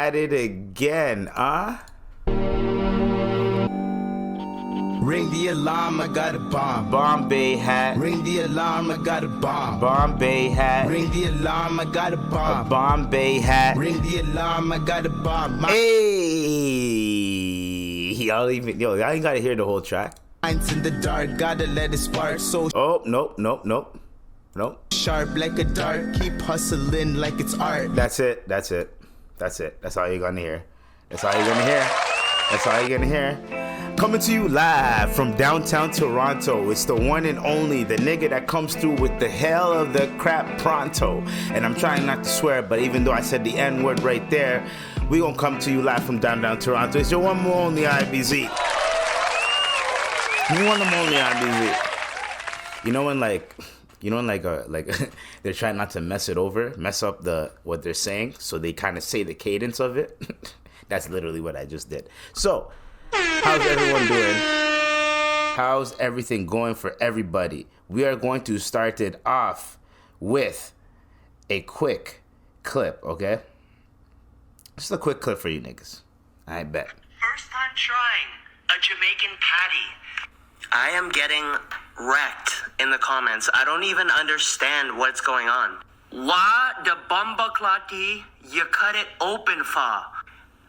at it again, huh? Ring the alarm, I got a bomb. Bombay hat. Ring the alarm, I got a bomb. Bombay hat. Ring the alarm, I got a bomb. A Bombay hat. Ring the alarm, I got a bomb. Hey, y'all ain't gotta hear the whole track. Minds in the dark, gotta let it spark. So oh, nope. sharp like a dart, keep hustling like it's art. That's it. That's all you're gonna hear. That's all you're gonna hear. Coming to you live from downtown Toronto. It's the one and only, the nigga that comes through with the hell of the crap pronto. And I'm trying not to swear, but even though I said the N-word right there, we gonna come to you live from downtown Toronto. It's your one more only IBZ. One more only IBZ. You know when they're trying not to mess up what they're saying, so they kind of say the cadence of it. That's literally what I just did. So, how's everyone doing? How's everything going for everybody? We are going to start it off with a quick clip, okay? Just a quick clip for you niggas. I bet. First time trying a Jamaican patty. I am getting wrecked in the comments. I don't even understand what's going on. Why the bumba clati you cut it open for?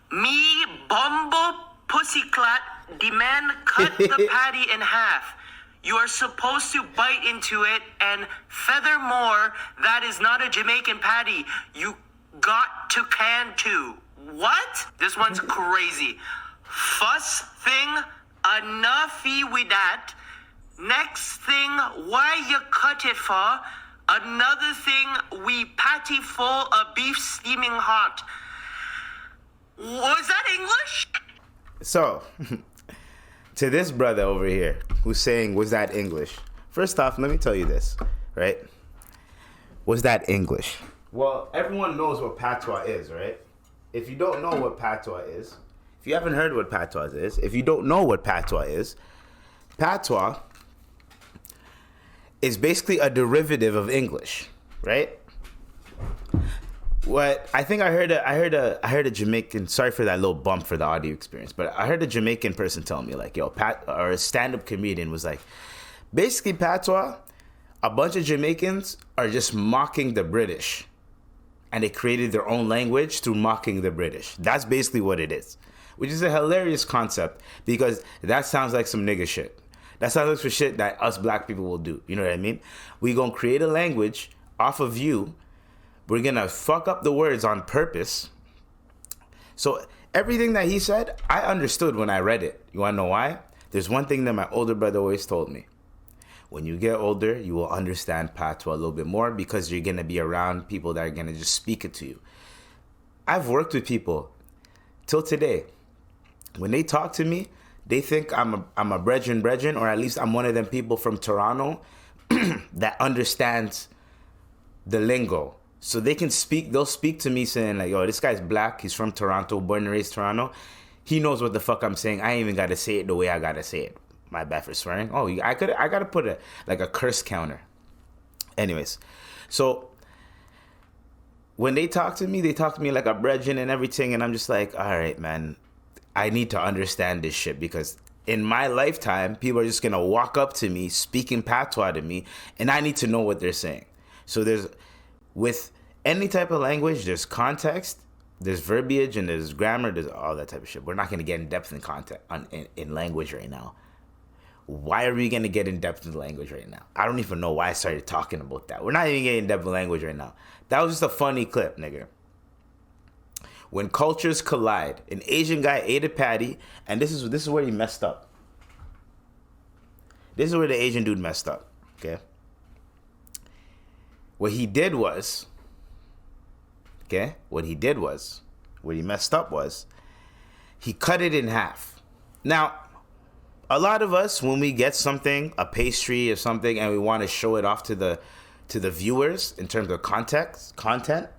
Me bumbo pussyclat demand cut the patty in half. You are supposed to bite into it, and furthermore, that is not a Jamaican patty. You got to can too. What? This one's crazy. Fuss thing, enoughy with that. Next thing, why you cut it for? Another thing, we patty full of beef steaming hot. Was that English? So, to this brother over here who's saying, was that English? First off, let me tell you this, right? Was that English? Well, everyone knows what patois is, right? If you don't know what patois is, if you haven't heard what patois is, if you don't know what patois is basically a derivative of English, right? What I think I heard a Jamaican, sorry for that little bump for the audio experience, but I heard a Jamaican person tell me like, yo, or a stand-up comedian was like, basically patois, a bunch of Jamaicans are just mocking the British, and they created their own language through mocking the British. That's basically what it is, which is a hilarious concept because that sounds like some nigga shit. That sounds like some shit that us black people will do. You know what I mean? We gonna create a language off of you. We're going to fuck up the words on purpose. So everything that he said, I understood when I read it. You want to know why? There's one thing that my older brother always told me. When you get older, you will understand patois a little bit more because you're going to be around people that are going to just speak it to you. I've worked with people till today. When they talk to me, they think I'm a brethren, or at least I'm one of them people from Toronto that understands the lingo. So they'll speak to me saying like, yo, this guy's black, he's from Toronto, born and raised Toronto. He knows what the fuck I'm saying. I ain't even got to say it the way I got to say it. My bad for swearing. Oh, I got to put a curse counter. Anyways, so when they talk to me like a brethren and everything. And I'm just like, all right, man, I need to understand this shit because in my lifetime, people are just going to walk up to me speaking patois to me and I need to know what they're saying. So with any type of language, there's context, there's verbiage, and there's grammar, there's all that type of shit. We're not going to get in depth in content in language right now. Why are we going to get in depth in language right now? I don't even know why I started talking about that. We're not even getting in depth in language right now. That was just a funny clip, nigga. When cultures collide, an Asian guy ate a patty, and this is where he messed up. This is where the Asian dude messed up, okay? What he messed up was, he cut it in half. Now, a lot of us, when we get something, a pastry or something, and we want to show it off to the viewers in terms of content,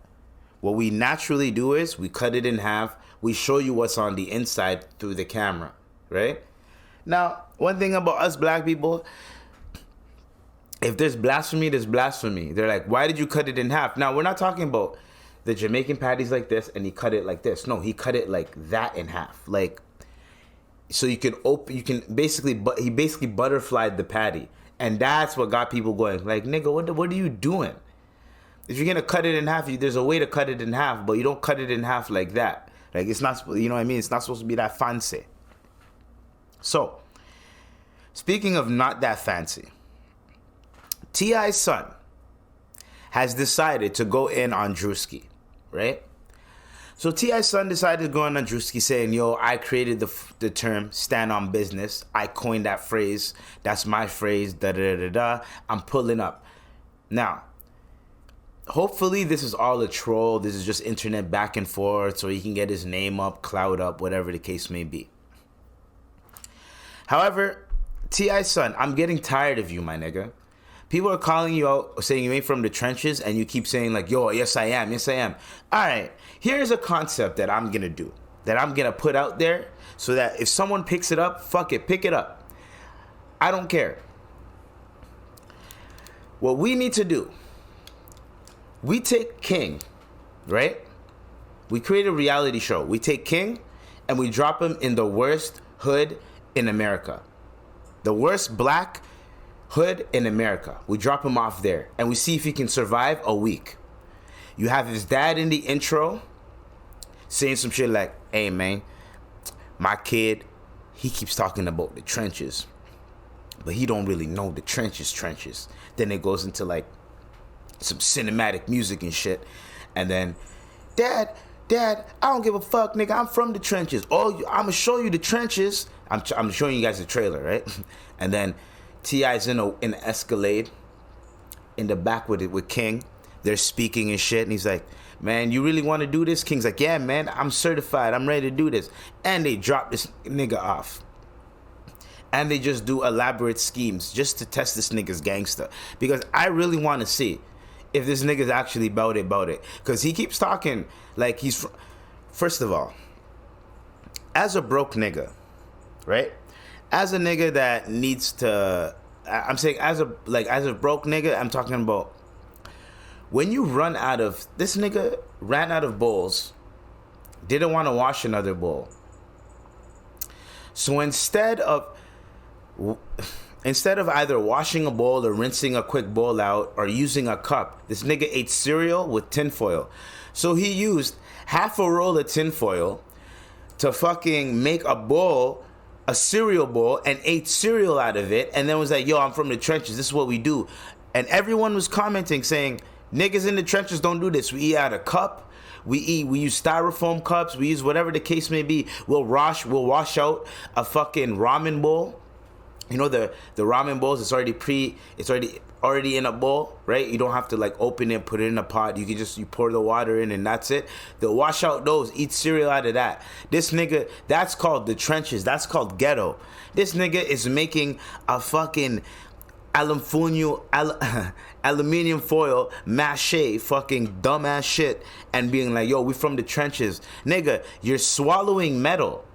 what we naturally do is we cut it in half. We show you what's on the inside through the camera, right? Now, one thing about us black people, if there's blasphemy, there's blasphemy. They're like, why did you cut it in half? Now, we're not talking about the Jamaican patties like this and he cut it like this. No, he cut it like that in half. Like, so you can basically butterflied the patty. And that's what got people going. Like, nigga, what are you doing? If you're gonna cut it in half, there's a way to cut it in half, but you don't cut it in half like that. Like, it's not, you know what I mean? It's not supposed to be that fancy. So, speaking of not that fancy, T.I.'s son has decided to go in on Drewski, right? So T.I.'s son decided to go in on Drewski saying, yo, I created the term stand on business. I coined that phrase. That's my phrase, da-da-da-da-da. I'm pulling up. Now, hopefully this is all a troll. This is just internet back and forth so he can get his name up, clout up, whatever the case may be. However, T.I.'s son, I'm getting tired of you, my nigga. People are calling you out, saying you ain't from the trenches, and you keep saying like, yo, yes I am, yes I am. All right, here's a concept that I'm going to do, that I'm going to put out there so that if someone picks it up, fuck it, pick it up. I don't care. What we need to do, we take King, right? We create a reality show. We take King and we drop him in the worst hood in America. The worst black hood in America. We drop him off there and we see if he can survive a week. You have his dad in the intro saying some shit like, hey man, my kid, he keeps talking about the trenches, but he don't really know the trenches. Then it goes into like some cinematic music and shit. And then, Dad, I don't give a fuck, nigga. I'm from the trenches. Oh, I'm gonna show you the trenches. I'm showing you guys the trailer, right? And then T.I.'s in an Escalade in the back with King. They're speaking and shit, and he's like, man, you really want to do this? King's like, yeah, man, I'm certified. I'm ready to do this. And they drop this nigga off. And they just do elaborate schemes just to test this nigga's gangster. Because I really want to see if this nigga's actually about it. Because he keeps talking like he's... First of all, as a broke nigga, right? As a nigga that needs to... I'm saying as a broke nigga, I'm talking about when you run out of... This nigga ran out of bowls, didn't want to wash another bowl. So instead of either washing a bowl or rinsing a quick bowl out or using a cup, this nigga ate cereal with tinfoil. So he used half a roll of tinfoil to fucking make a bowl, a cereal bowl, and ate cereal out of it, and then was like, yo, I'm from the trenches, this is what we do. And everyone was commenting saying, niggas in the trenches don't do this. We eat out of cup, we use styrofoam cups, we use whatever the case may be. We'll wash out a fucking ramen bowl. You know the ramen bowls, it's already in a bowl, right? You don't have to like open it, put it in a pot. You can you pour the water in and that's it. They'll wash out those, eat cereal out of that. This nigga, that's called the trenches. That's called ghetto. This nigga is making a fucking aluminium foil mache fucking dumbass shit and being like, yo, we from the trenches. Nigga, you're swallowing metal.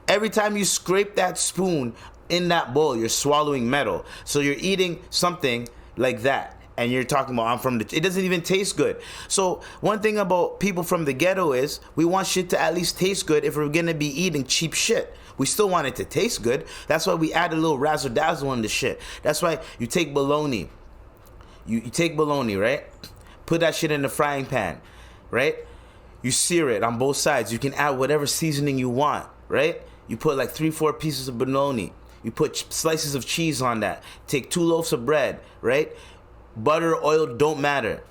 Every time you scrape that spoon in that bowl, you're swallowing metal. So you're eating something like that and you're talking about, I'm from the... It doesn't even taste good. So one thing about people from the ghetto is we want shit to at least taste good. If we're gonna be eating cheap shit, we still want it to taste good. That's why we add a little razzle dazzle on the shit. That's why you take bologna. You take bologna, right? Put that shit in the frying pan, right? You sear it on both sides. You can add whatever seasoning you want, right? You put like 3-4 pieces of bologna. You put slices of cheese on that. Take 2 loaves of bread, right? Butter, oil, don't matter.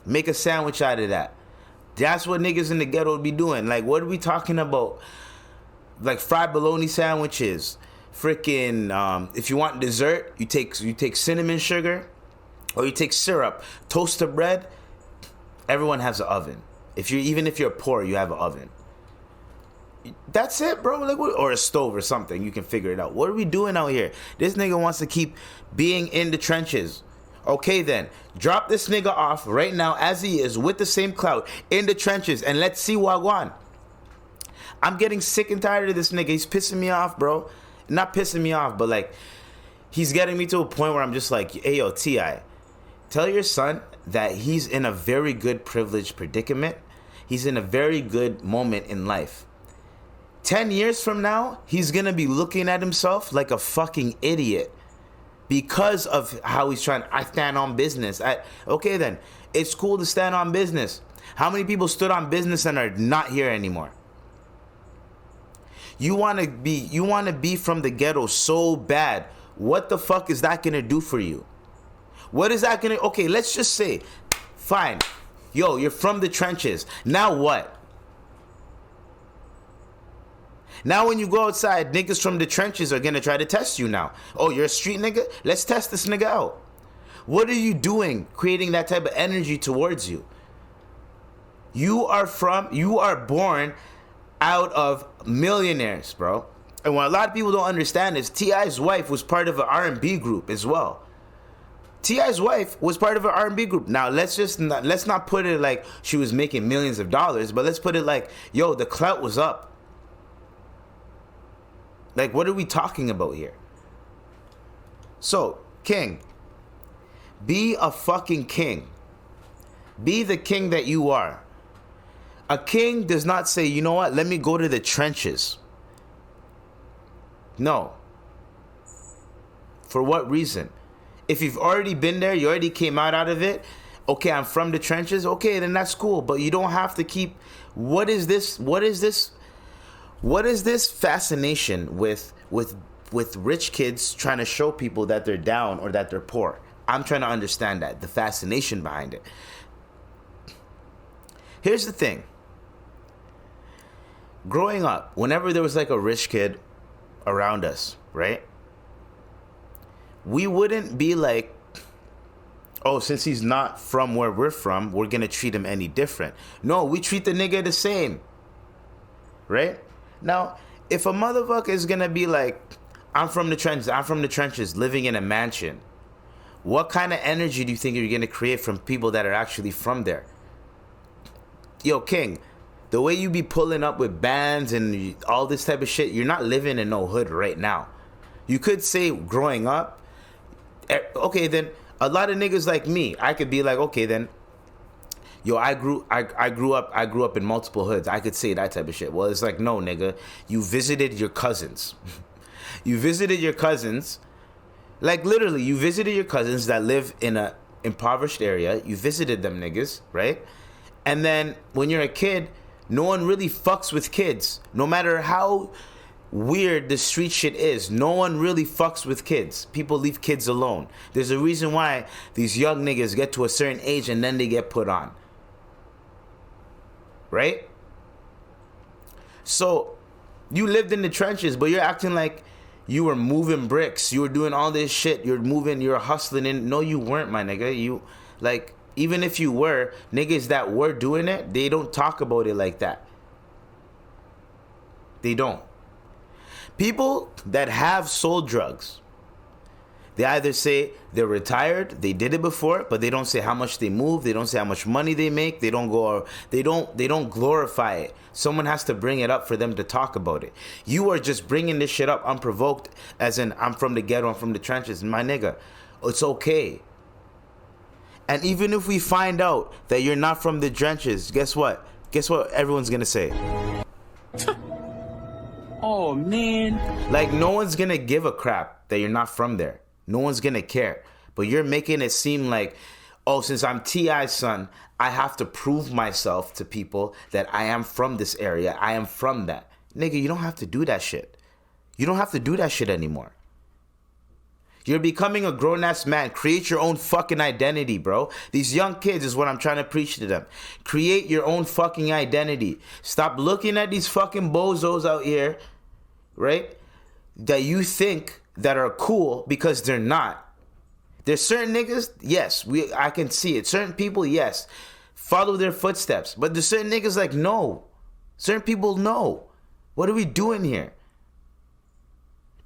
Make a sandwich out of that. That's what niggas in the ghetto would be doing. Like, what are we talking about? Like fried bologna sandwiches. Freaking, if you want dessert, you take cinnamon sugar or you take syrup. Toast the bread. Everyone has an oven. Even if you're poor, you have an oven. That's it, bro. Like, or a stove or something. You can figure it out. What are we doing out here? This nigga wants to keep being in the trenches. Okay, then. Drop this nigga off right now as he is with the same clout in the trenches and let's see Wagwan. I'm getting sick and tired of this nigga. He's pissing me off, bro. Not pissing me off, but like, he's getting me to a point where I'm just like, hey, yo, T.I., Tell your son that he's in a very good privileged predicament. He's in a very good moment in life. 10 years from now, he's going to be looking at himself like a fucking idiot because of how he's trying. I stand on business. Okay, then. It's cool to stand on business. How many people stood on business and are not here anymore? You want to be from the ghetto so bad. What the fuck is that going to do for you? What is that going to... Okay, let's just say, fine. Yo, you're from the trenches. Now what? Now when you go outside, niggas from the trenches are going to try to test you now. Oh, you're a street nigga? Let's test this nigga out. What are you doing creating that type of energy towards you? You are born out of millionaires, bro. And what a lot of people don't understand is T.I.'s wife was part of an R&B group as well. T.I.'s wife was part of an R&B group. Now, let's not put it like she was making millions of dollars, but let's put it like, yo, the clout was up. Like, what are we talking about here? So, king, be a fucking king. Be the king that you are. A king does not say, you know what, let me go to the trenches. No. For what reason? If you've already been there, you already came out of it, okay, I'm from the trenches, okay, then that's cool. But you don't have to keep... What is this fascination with rich kids trying to show people that they're down or that they're poor? I'm trying to understand that, the fascination behind it. Here's the thing. Growing up, whenever there was like a rich kid around us, right? We wouldn't be like, oh, since he's not from where we're from, we're going to treat him any different. No, we treat the nigga the same. Right? Now, if a motherfucker is going to be like, I'm from the trenches, living in a mansion, what kind of energy do you think you're going to create from people that are actually from there? Yo, King, the way you be pulling up with bands and all this type of shit, you're not living in no hood right now. You could say growing up, okay, then a lot of niggas like me, I could be like, okay, then, yo, I grew up in multiple hoods. I could say that type of shit. Well, it's like, no, nigga, you visited your cousins. You visited your cousins. Like, literally, you visited your cousins that live in a impoverished area. You visited them niggas, right? And then when you're a kid, no one really fucks with kids. No matter how weird the street shit is, no one really fucks with kids. People leave kids alone. There's a reason why these young niggas get to a certain age and then they get put on. Right? So, you lived in the trenches, but you're acting like you were moving bricks. You were doing all this shit. You're hustling in. No, you weren't, my nigga. You, like, even if you were, niggas that were doing it, they don't talk about it like that. They don't. People that have sold drugs, they either say they're retired, they did it before, but they don't say how much they move, they don't say how much money they make, they don't glorify it. Someone has to bring it up for them to talk about it. You are just bringing this shit up unprovoked, as in, I'm from the ghetto, I'm from the trenches. My nigga, it's okay. And even if we find out that you're not from the trenches, guess what? Guess what everyone's gonna say? Oh, man. Like, no one's gonna give a crap that you're not from there. No one's gonna care. But you're making it seem like, oh, since I'm T.I.'s son, I have to prove myself to people that I am from this area. I am from that. Nigga, you don't have to do that shit. You don't have to do that shit anymore. You're becoming a grown-ass man. Create your own fucking identity, bro. These young kids is what I'm trying to preach to them. Create your own fucking identity. Stop looking at these fucking bozos out here, right, that you think that are cool because they're not. There's certain niggas, yes, I can see it. Certain people, yes, follow their footsteps. But there's certain niggas like, no. Certain people, no. What are we doing here?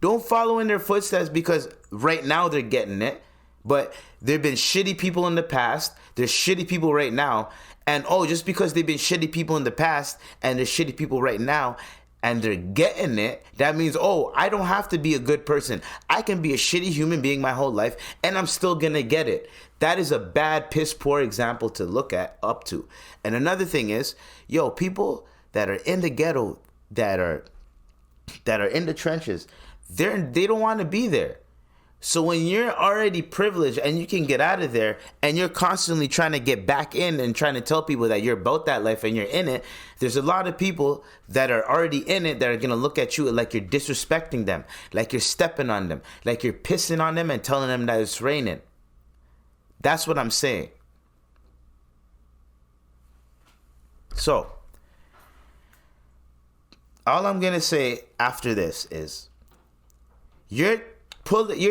Don't follow in their footsteps because right now they're getting it. But there have been shitty people in the past. There's shitty people right now. And, oh, just because they've been shitty people in the past and there's shitty people right now, and they're getting it, that means, oh, I don't have to be a good person. I can be a shitty human being my whole life, and I'm still gonna get it. That is a bad, piss poor example to look at up to. And another thing is, yo, people that are in the ghetto, that are in the trenches, they don't want to be there. So when you're already privileged and you can get out of there and you're constantly trying to get back in and trying to tell people that you're about that life and you're in it, there's a lot of people that are already in it that are going to look at you like you're disrespecting them, like you're stepping on them, like you're pissing on them and telling them that it's raining. That's what I'm saying. So, all I'm going to say after this is, you're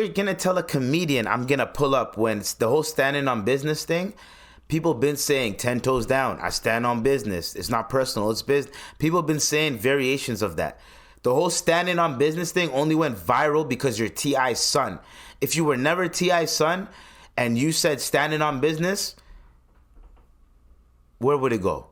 gonna tell a comedian I'm gonna pull up when it's the whole standing on business thing. People been saying 10 toes down, I stand on business. It's not personal, it's business. People been saying variations of that. The whole standing on business thing only went viral because you're T.I.'s son. If you were never T.I.'s son and you said standing on business, where would it go?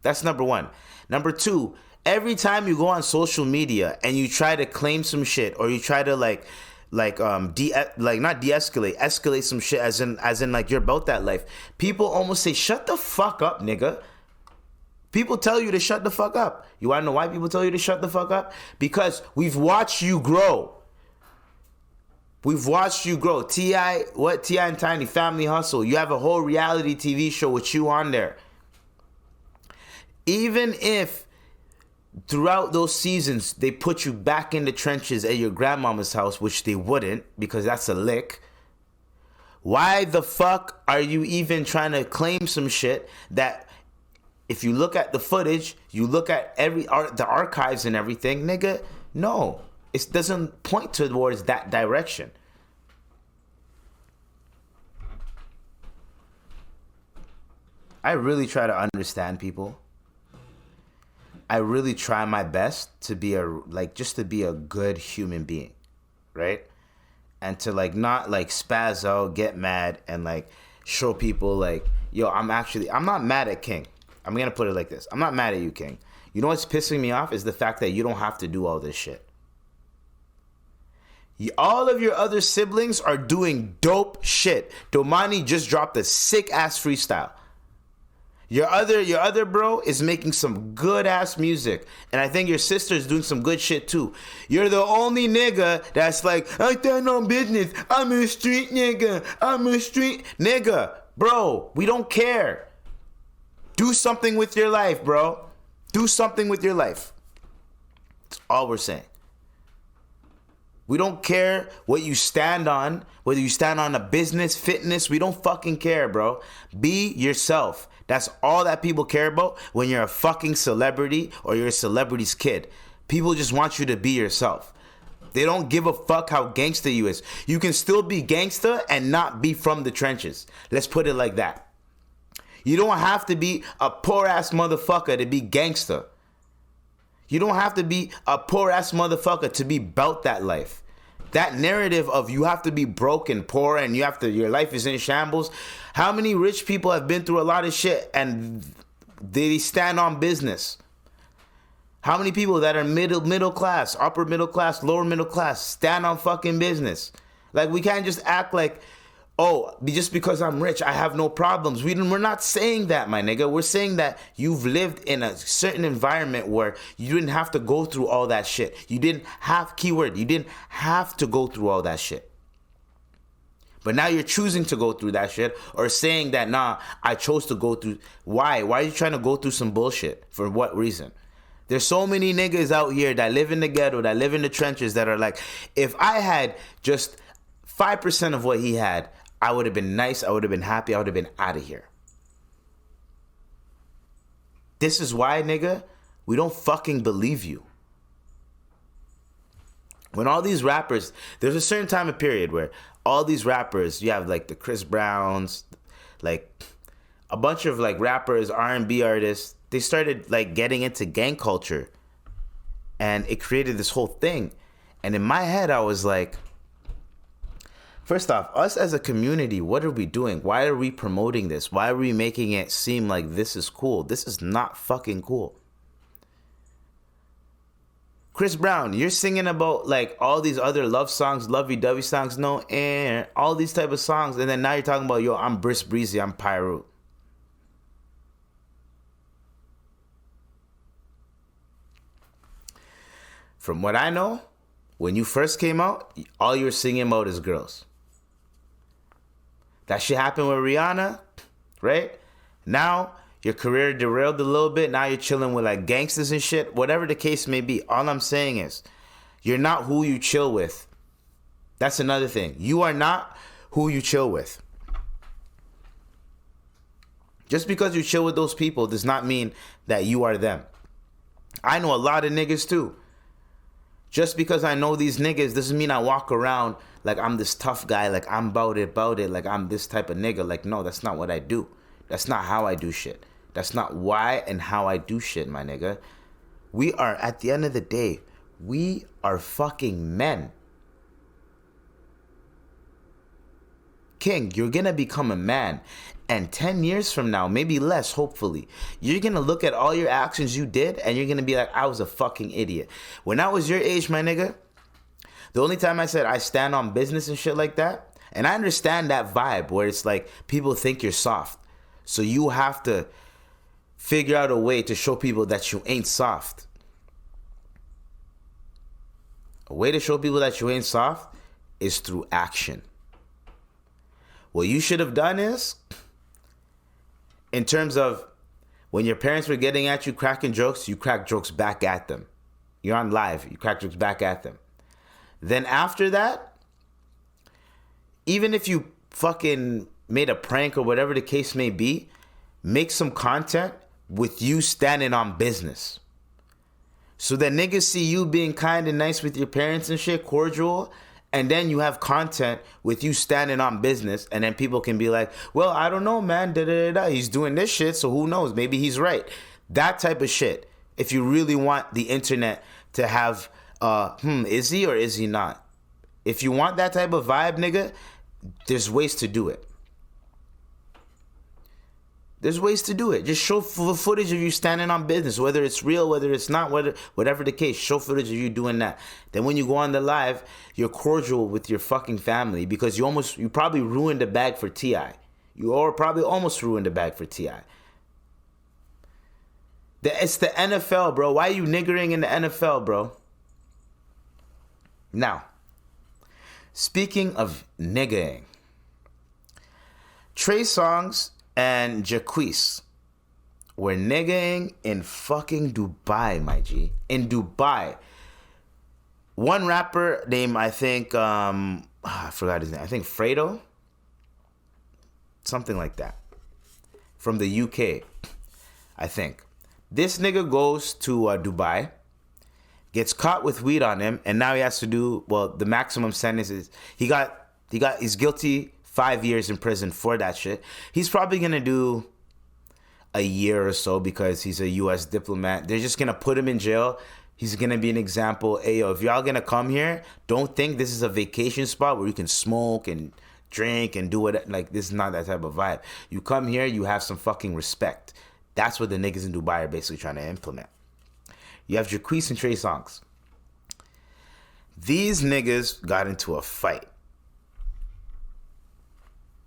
That's number one. Number two, every time you go on social media and you try to claim some shit, or you try to not de-escalate, escalate some shit, as in like you're about that life, people almost say, shut the fuck up, nigga. People tell you to shut the fuck up. You wanna know why people tell you to shut the fuck up? Because we've watched you grow. We've watched you grow. T.I. and Tiny, Family Hustle. You have a whole reality TV show with you on there. Even if throughout those seasons they put you back in the trenches at your grandmama's house, which they wouldn't, because that's a lick, why the fuck are you even trying to claim some shit that, if you look at the footage, you look at the archives and everything, nigga, no, it doesn't point towards that direction. I really try to understand people. I really try my best to be just to be a good human being, right? And to not spaz out, get mad, and show people yo, I'm not mad at King. I'm gonna put it like this. I'm not mad at you, King. You know what's pissing me off is the fact that you don't have to do all this shit. All of your other siblings are doing dope shit. Domani just dropped a sick ass freestyle. Your other bro is making some good ass music, and I think your sister's doing some good shit too. You're the only nigga that's like, I stand on business. I'm a street nigga. I'm a street nigga, bro. We don't care. Do something with your life, bro. Do something with your life. That's all we're saying. We don't care what you stand on, whether you stand on a business, fitness. We don't fucking care, bro. Be yourself. That's all that people care about when you're a fucking celebrity or you're a celebrity's kid. People just want you to be yourself. They don't give a fuck how gangsta you is. You can still be gangsta and not be from the trenches. Let's put it like that. You don't have to be a poor ass motherfucker to be gangsta. You don't have to be a poor ass motherfucker to be about that life. That narrative of you have to be broke and poor and your life is in shambles. How many rich people have been through a lot of shit and they stand on business? How many people that are middle class, upper middle class, lower middle class stand on fucking business? We can't just act like, oh, just because I'm rich, I have no problems. We're not saying that, my nigga. We're saying that you've lived in a certain environment where you didn't have to go through all that shit. You didn't have to go through all that shit. But now you're choosing to go through that shit, or saying that, nah, I chose to go through. Why? Why are you trying to go through some bullshit? For what reason? There's so many niggas out here that live in the ghetto, that live in the trenches, that are like, if I had just 5% of what he had, I would have been nice, I would have been happy, I would have been out of here. This is why, nigga, we don't fucking believe you. When all these rappers, there's a certain time of period where all these rappers, you have the Chris Browns, a bunch of rappers, R&B artists, they started getting into gang culture, and it created this whole thing. And in my head, I was like, first off, us as a community, what are we doing? Why are we promoting this? Why are we making it seem like this is cool? This is not fucking cool. Chris Brown, you're singing about like all these other love songs, lovey-dovey songs, no air, all these type of songs, and then now you're talking about, yo, I'm Brisk Breezy, I'm Pyro. From what I know, when you first came out, all you were singing about is girls. That shit happened with Rihanna, right? Now, your career derailed a little bit. Now you're chilling with like gangsters and shit. Whatever the case may be, all I'm saying is, you're not who you chill with. That's another thing. You are not who you chill with. Just because you chill with those people does not mean that you are them. I know a lot of niggas too. Just because I know these niggas doesn't mean I walk around like I'm this tough guy, like I'm about it, like I'm this type of nigga. Like, no, that's not what I do. That's not how I do shit. That's not why and how I do shit, my nigga. We are, at the end of the day, we are fucking men. King, you're gonna become a man. And 10 years from now, maybe less, hopefully, you're gonna look at all your actions you did and you're gonna be like, I was a fucking idiot. When I was your age, my nigga, the only time I said I stand on business and shit like that, and I understand that vibe where it's like people think you're soft. So you have to figure out a way to show people that you ain't soft. A way to show people that you ain't soft is through action. What you should have done is, in terms of when your parents were getting at you, cracking jokes, you crack jokes back at them. You're on live, you crack jokes back at them. Then after that, even if you fucking made a prank or whatever the case may be, make some content with you standing on business. So that niggas see you being kind and nice with your parents and shit, cordial, and then you have content with you standing on business, and then people can be like, well, I don't know, man, he's doing this shit, so who knows, maybe he's right. That type of shit, if you really want the internet to have, is he or is he not? If you want that type of vibe, nigga, there's ways to do it. There's ways to do it. Just show footage of you standing on business, whether it's real, whether it's not, whatever the case. Show footage of you doing that. Then when you go on the live, you're cordial with your fucking family because you probably ruined the bag for T.I. You probably almost ruined the bag for T.I. It's the NFL, bro. Why are you niggering in the NFL, bro? Now, speaking of niggering, Trey Songz and Jacquees were niggaing in fucking Dubai, my G. In Dubai. One rapper named, I think, I forgot his name. I think Fredo? Something like that. From the UK, I think. This nigga goes to Dubai, gets caught with weed on him, and now he has to do, well, the maximum sentence is, he's guilty 5 years in prison for that shit. He's probably gonna do a year or so because he's a U.S. diplomat. They're just gonna put him in jail. He's gonna be an example. Hey, yo, if y'all gonna come here, don't think this is a vacation spot where you can smoke and drink and do what, like, this is not that type of vibe. You come here, you have some fucking respect. That's what the niggas in Dubai are basically trying to implement. You have Jacquees and Trey Songz. These niggas got into a fight.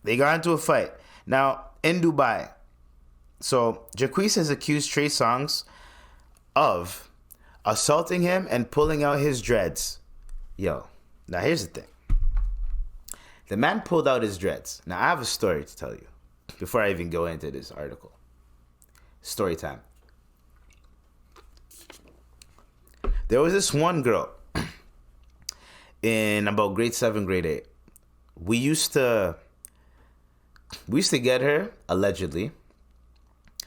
They got into a fight. Now, in Dubai, so Jacquees has accused Trey Songz of assaulting him and pulling out his dreads. Yo, now here's the thing. The man pulled out his dreads. Now, I have a story to tell you before I even go into this article. Story time. There was this one girl in about grade 7, grade 8. We used to get her, allegedly.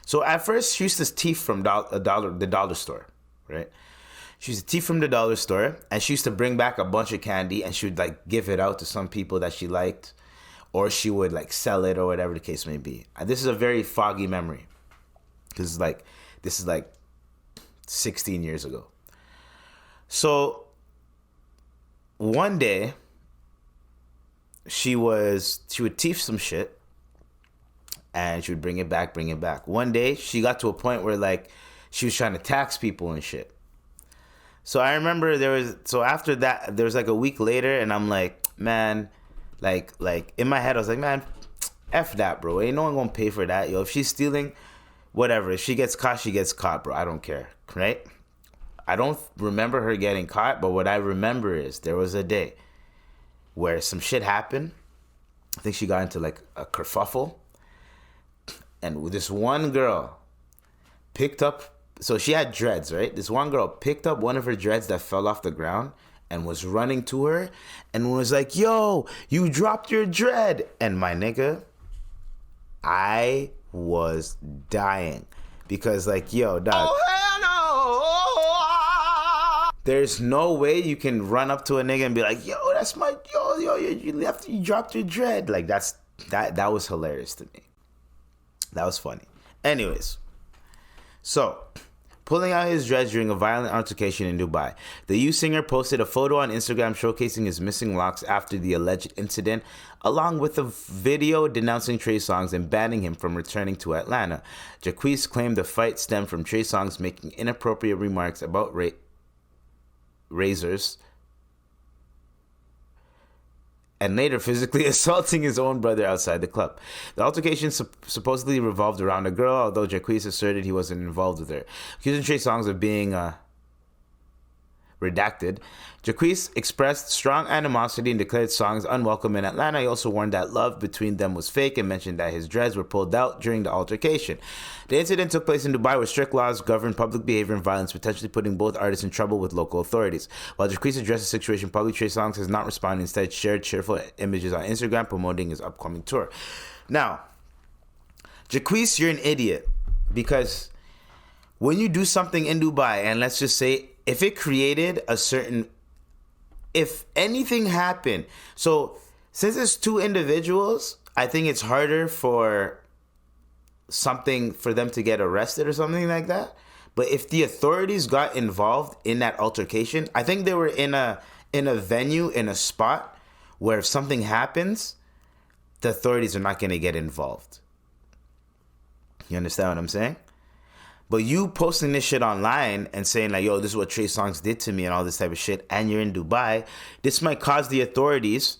So at first, she used to thief from the dollar store, right? She used to thief from the dollar store, and she used to bring back a bunch of candy, and she would, like, give it out to some people that she liked, or she would, like, sell it, or whatever the case may be. And this is a very foggy memory, because, like, this is, like, 16 years ago. So one day, she would thief some shit, and she would bring it back. One day, she got to a point where, like, she was trying to tax people and shit. So I remember after that, there was like a week later, and I'm like, man, like in my head, I was like, man, F that, bro. Ain't no one gonna pay for that, yo. If she's stealing, whatever. If she gets caught, she gets caught, bro. I don't care, right? I don't remember her getting caught, but what I remember is there was a day where some shit happened. I think she got into like a kerfuffle, and this one girl picked up. So she had dreads, right? This one girl picked up one of her dreads that fell off the ground and was running to her and was like, yo, you dropped your dread. And my nigga, I was dying because like, yo, dog. Oh, hell no. There's no way you can run up to a nigga and be like, yo, that's my, you dropped your dread. Like that was hilarious to me. That was funny. Anyways, so pulling out his dreads during a violent altercation in Dubai. The youth singer posted a photo on Instagram showcasing his missing locks after the alleged incident, along with a video denouncing Trey Songz and banning him from returning to Atlanta. Jacquees claimed the fight stemmed from Trey Songz making inappropriate remarks about razors and later physically assaulting his own brother outside the club. The altercation supposedly revolved around a girl, although Jacquees asserted he wasn't involved with her. Accusing Trey Songz of being redacted, Jacquees expressed strong animosity and declared Songz unwelcome in Atlanta. He also warned that love between them was fake and mentioned that his dreads were pulled out during the altercation. The incident took place in Dubai, where strict laws govern public behavior and violence, potentially putting both artists in trouble with local authorities. While Jacquees addressed the situation publicly, Trey Songz has not responded. Instead, shared cheerful images on Instagram promoting his upcoming tour. Now, Jacquees, you're an idiot, because when you do something in Dubai, and let's just say if it created a certain, if anything happened, so since it's two individuals, I think it's harder for something for them to get arrested or something like that. But if the authorities got involved in that altercation, I think they were in a venue, in a spot where if something happens, the authorities are not going to get involved. You understand what I'm saying? But you posting this shit online and saying like, yo, this is what Trey Songz did to me and all this type of shit, and you're in Dubai, this might cause the authorities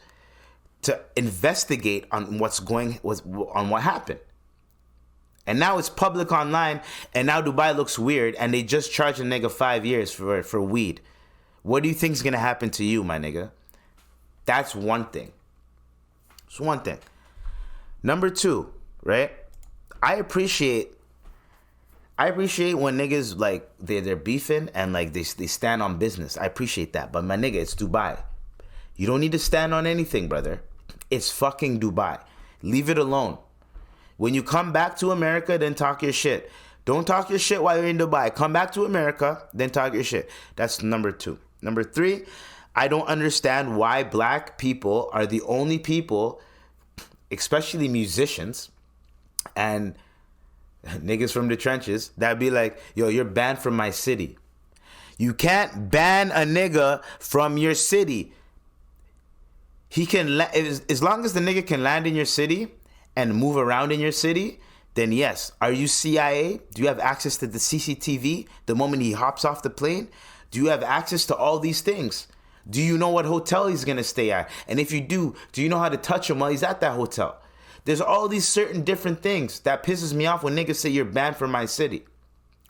to investigate on on what happened. And now it's public online, and now Dubai looks weird, and they just charged a nigga 5 years for weed. What do you think is going to happen to you, my nigga? That's one thing. It's one thing. Number two, right? I appreciate when niggas, like, they're beefing and, like, they stand on business. I appreciate that. But, my nigga, it's Dubai. You don't need to stand on anything, brother. It's fucking Dubai. Leave it alone. When you come back to America, then talk your shit. Don't talk your shit while you're in Dubai. Come back to America, then talk your shit. That's number two. Number three, I don't understand why black people are the only people, especially musicians and niggas from the trenches, that'd be like, yo, you're banned from my city. You can't ban a nigga from your city. He can, as long as the nigga can land in your city and move around in your city, then yes. Are you CIA? Do you have access to the CCTV the moment he hops off the plane? Do you have access to all these things? Do you know what hotel he's gonna stay at? And if you do you know how to touch him while he's at that hotel? There's all these certain different things that pisses me off when niggas say you're banned from my city,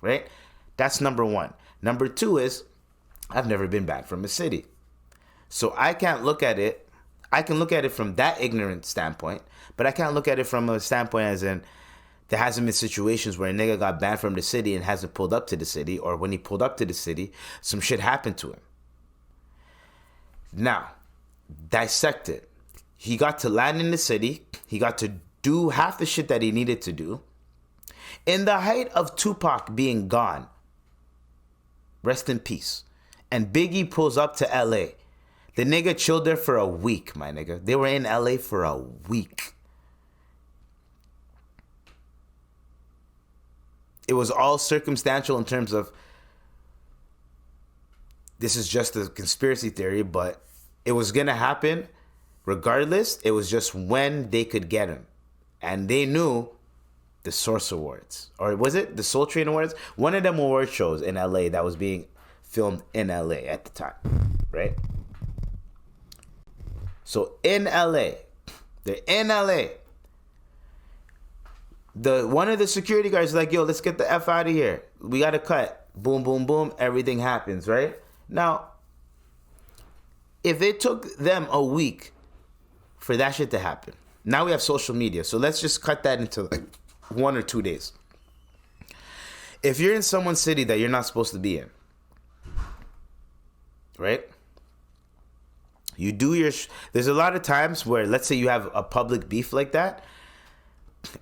right? That's number one. Number two is, I've never been banned from a city. So I can't look at it. I can look at it from that ignorant standpoint, but I can't look at it from a standpoint as in, there hasn't been situations where a nigga got banned from the city and hasn't pulled up to the city, or when he pulled up to the city, some shit happened to him. Now, dissect it. He got to land in the city. He got to do half the shit that he needed to do. In the height of Tupac being gone, rest in peace, and Biggie pulls up to LA. The nigga chilled there for a week, my nigga. They were in LA for a week. It was all circumstantial in terms of, this is just a conspiracy theory, but it was going to happen regardless. It was just when they could get him. And they knew the Source Awards. Or was it the Soul Train Awards? One of them award shows in LA that was being filmed in LA at the time, right? So in LA, they're in LA. One of the security guards is like, yo, let's get the F out of here. We got to cut. Boom, boom, boom. Everything happens, right? Now, if it took them a week for that shit to happen, now we have social media. So let's just cut that into like 1 or 2 days. If you're in someone's city that you're not supposed to be in, right? You do your... There's a lot of times where, let's say you have a public beef like that,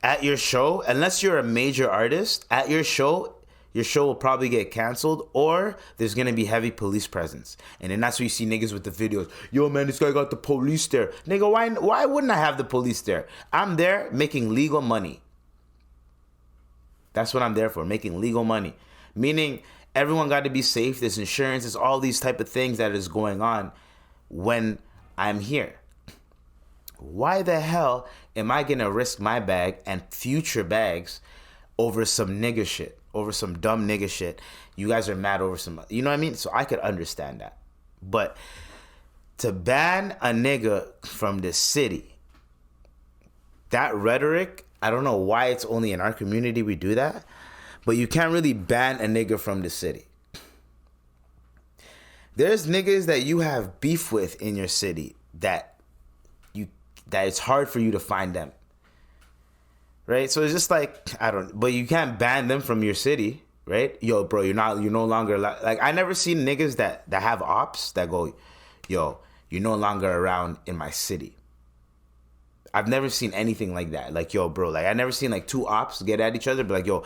at your show, unless you're a major artist, at your show will probably get canceled, or there's going to be heavy police presence. And then that's where you see niggas with the videos. Yo, man, this guy got the police there. Nigga, why wouldn't I have the police there? I'm there making legal money. That's what I'm there for, making legal money. Meaning everyone got to be safe. There's insurance. There's all these type of things that is going on when I'm here. Why the hell am I going to risk my bag and future bags over some nigga shit, over some dumb nigga shit? You guys are mad over some, you know what I mean? So I could understand that. But to ban a nigga from the city, that rhetoric, I don't know why it's only in our community we do that, but you can't really ban a nigga from the city. There's niggas that you have beef with in your city that it's hard for you to find them. Right? So it's just like, but you can't ban them from your city, right? Yo, bro, you're no longer, like, I never seen niggas that have ops that go, yo, you're no longer around in my city. I've never seen anything like that. Like, yo, bro, like, I never seen like two ops get at each other, but like, yo,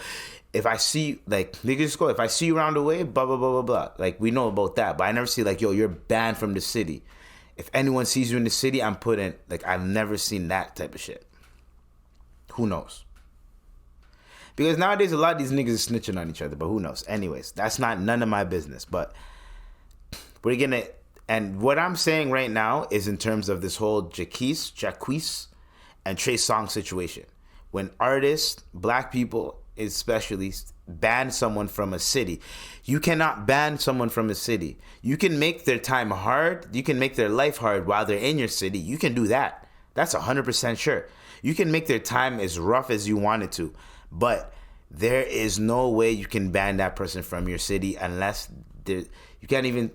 if I see, like, niggas just go, if I see you around the way, blah, blah, blah, blah, blah. Like, we know about that, but I never see like, yo, you're banned from the city. If anyone sees you in the city, I'm putting, like, I've never seen that type of shit. Who knows? Because nowadays, a lot of these niggas are snitching on each other, but who knows? Anyways, that's none of my business, but we're gonna, and what I'm saying right now is in terms of this whole Jacquees, and Trey Songz situation. When artists, black people especially, ban someone from a city, you cannot ban someone from a city. You can make their time hard. You can make their life hard while they're in your city. You can do that. That's 100% sure. You can make their time as rough as you want it to. But there is no way you can ban that person from your city unless you can't even...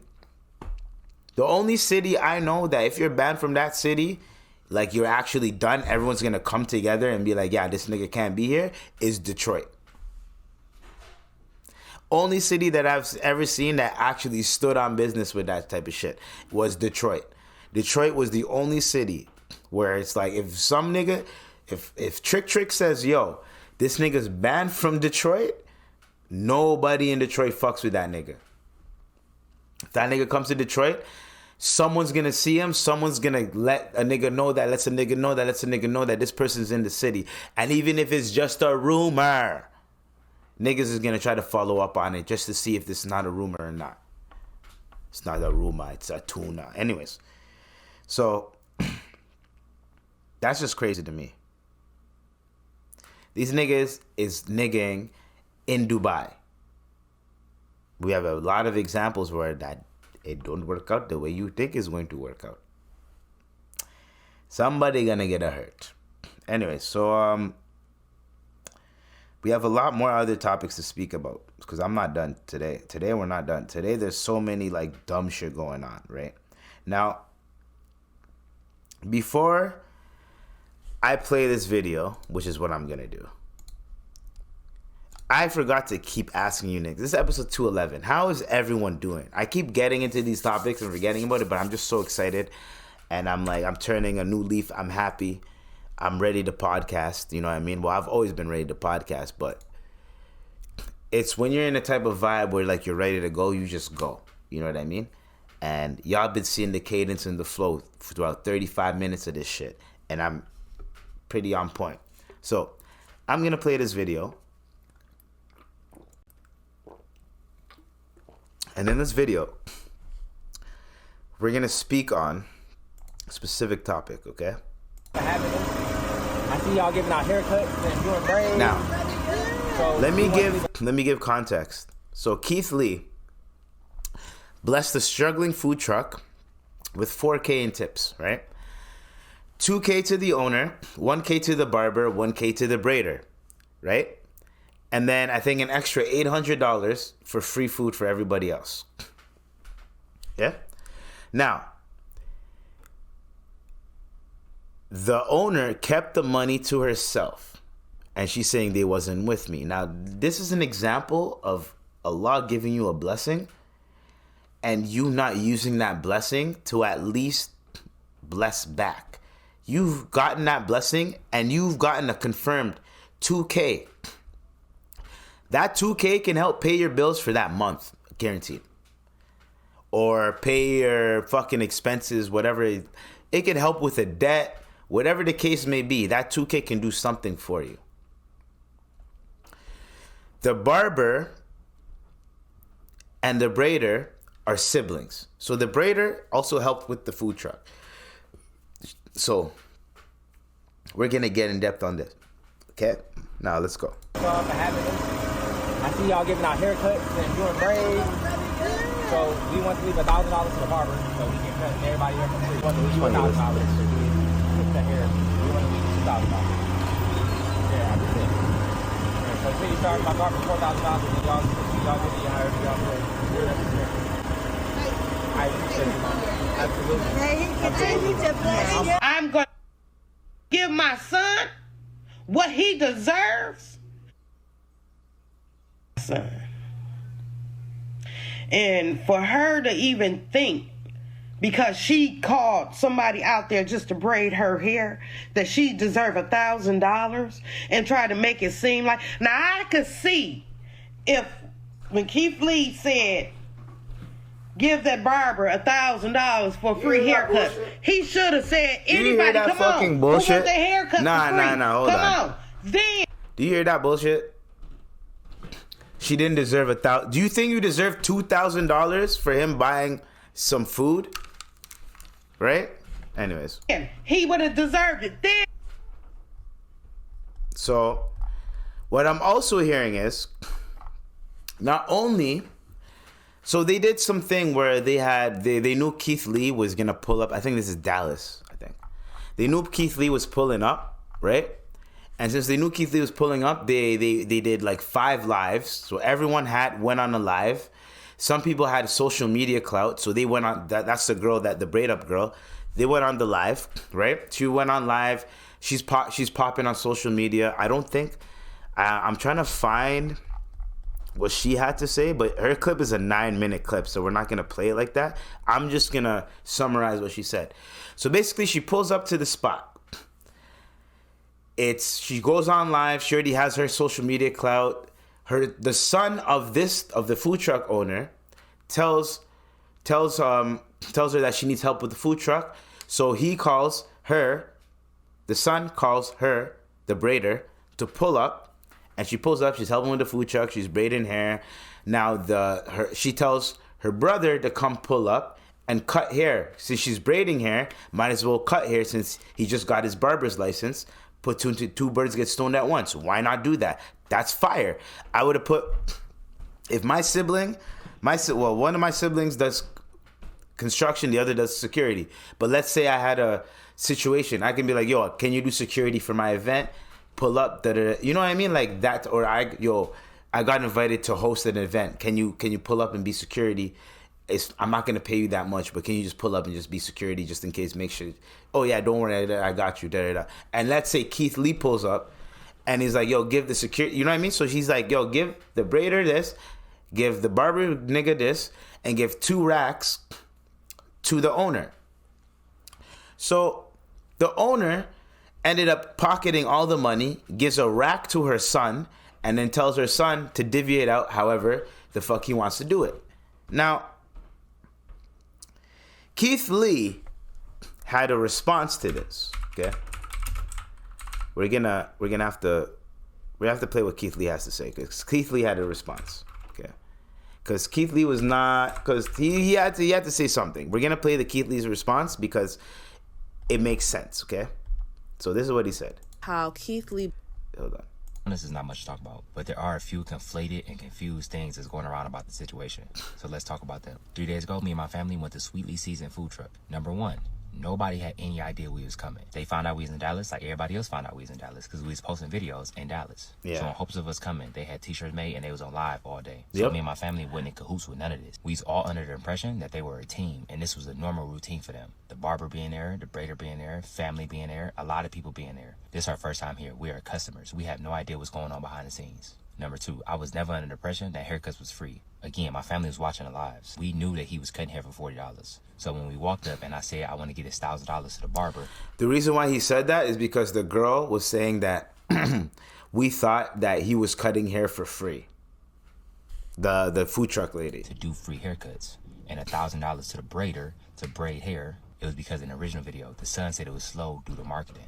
The only city I know that if you're banned from that city, like, you're actually done, everyone's gonna come together and be like, yeah, this nigga can't be here, is Detroit. Only city that I've ever seen that actually stood on business with that type of shit was Detroit. Detroit was the only city where it's like, if some nigga, if Trick says, yo, this nigga's banned from Detroit, nobody in Detroit fucks with that nigga. If that nigga comes to Detroit, someone's gonna see him, someone's gonna let a nigga know that, lets a nigga know that this person's in the city. And even if it's just a rumor, niggas is gonna try to follow up on it just to see if this is not a rumor or not. It's not a rumor, it's a tuna. Anyways, so that's just crazy to me. These niggas is niggang in Dubai. We have a lot of examples where that it don't work out the way you think it's going to work out. Somebody gonna get hurt. Anyway, so we have a lot more other topics to speak about because I'm not done today. Today we're not done. Today there's so many like dumb shit going on, right? Now, before I play this video, which is what I'm gonna do, I forgot to keep asking you niggas. This is episode 211. How is everyone doing? I keep getting into these topics and forgetting about it, but I'm just so excited. And I'm like, I'm turning a new leaf. I'm happy. I'm ready to podcast. You know what I mean? Well, I've always been ready to podcast, but it's when you're in a type of vibe where like you're ready to go, you just go. You know what I mean? And y'all been seeing the cadence and the flow throughout 35 minutes of this shit. And I'm pretty on point. So I'm going to play this video. And in this video, we're going to speak on a specific topic, okay? I see y'all giving out haircuts and doing braids. Now, so let me give context. So Keith Lee blessed the struggling food truck with $4K in tips, right? $2K to the owner, $1K to the barber, $1K to the braider, right? And then I think an extra $800 for free food for everybody else. Yeah? Now, the owner kept the money to herself, and she's saying they wasn't with me. Now, this is an example of Allah giving you a blessing and you not using that blessing to at least bless back. You've gotten that blessing and you've gotten a confirmed 2K. That 2K can help pay your bills for that month, guaranteed. Or pay your fucking expenses, whatever. It can help with a debt, whatever the case may be. That 2K can do something for you. The barber and the braider are siblings. So the braider also helped with the food truck. So we're going to get in depth on this. Okay? Now let's go. I see y'all giving out haircuts and doing braids. So we want to leave $1,000 to the barber so we can cut everybody here for free. We want to leave $1,000. We want to leave $2,000. Yeah, I just said. So say you start my barber $4,000 and y'all give me y'all I appreciate it. Absolutely. I'm going to give my son what he deserves. Son. And for her to even think, because she called somebody out there just to braid her hair, that she deserved $1,000 and try to make it seem like... Now, I could see if when Keith Lee said, give that barber $1,000 for a free haircut, he should have said, anybody, come on, bullshit? Who wants a haircut for free? Hold on. Come on. Then... Do you hear that bullshit? She didn't deserve $1,000. Do you think you deserve $2,000 for him buying some food? Right? Anyways. He would have deserved it then. So, what I'm also hearing is, not only, so they did something where they knew Keith Lee was going to pull up. I think this is Dallas, I think. They knew Keith Lee was pulling up, right? And since they knew Keith Lee was pulling up, they did like 5 lives. So everyone went on a live. Some people had social media clout, so they went on. That's the girl, the braid up girl. They went on the live, right? She went on live. She's popping on social media. I don't think I'm trying to find what she had to say, but her clip is a 9-minute clip, so we're not gonna play it like that. I'm just gonna summarize what she said. So basically, she pulls up to the spot. She goes on live. She already has her social media clout. The son of the food truck owner tells her that she needs help with the food truck. So he calls her. The son calls her, the braider, to pull up, and she pulls up. She's helping with the food truck. She's braiding hair. Now she tells her brother to come pull up and cut hair. Since she's braiding hair, might as well cut hair since he just got his barber's license. Put two birds get stoned at once. Why not do that? That's fire. I would have put, if my sibling, one of my siblings does construction, the other does security. But let's say I had a situation. I can be like, yo, can you do security for my event? Pull up, you know what I mean? Like that, or I got invited to host an event. Can you pull up and be security? I'm not gonna pay you that much, but can you just pull up and just be security just in case? Make sure. Oh yeah, don't worry, I got you. And let's say Keith Lee pulls up, and he's like, "Yo, give the security." You know what I mean? So she's like, "Yo, give the braider this, give the barber nigga this, and give 2 racks to the owner." So the owner ended up pocketing all the money, gives a rack to her son, and then tells her son to divvy it out however the fuck he wants to do it. Now, Keith Lee had a response to this. Okay, we're gonna have to play what Keith Lee has to say, because Keith Lee had a response. Okay, because Keith Lee was not, because he had to say something. We're gonna play the Keith Lee's response because it makes sense. Okay, so this is what he said. How Keith Lee. Hold on. This is not much to talk about, but there are a few conflated and confused things that's going around about the situation. So let's talk about them. 3 days ago, me and my family went to Sweetly Seasoned Food Truck. Number one, nobody had any idea we was coming. They found out we was in Dallas like everybody else found out we was in Dallas because we was posting videos in Dallas. Yeah. So in hopes of us coming, they had t-shirts made and they was on live all day. So me and my family wasn't in cahoots with none of this. We was all under the impression that they were a team and this was a normal routine for them. The barber being there, the braider being there, family being there, a lot of people being there. This is our first time here. We are customers. We have no idea what's going on behind the scenes. Number two, I was never under the impression that haircuts was free. Again, my family was watching the lives. We knew that he was cutting hair for $40. So when we walked up and I said I want to get his $1,000 to the barber. The reason why he said that is because the girl was saying that we thought that he was cutting hair for free. The food truck lady. To do free haircuts. And $1,000 to the braider to braid hair. It was because in the original video, the son said it was slow due to marketing.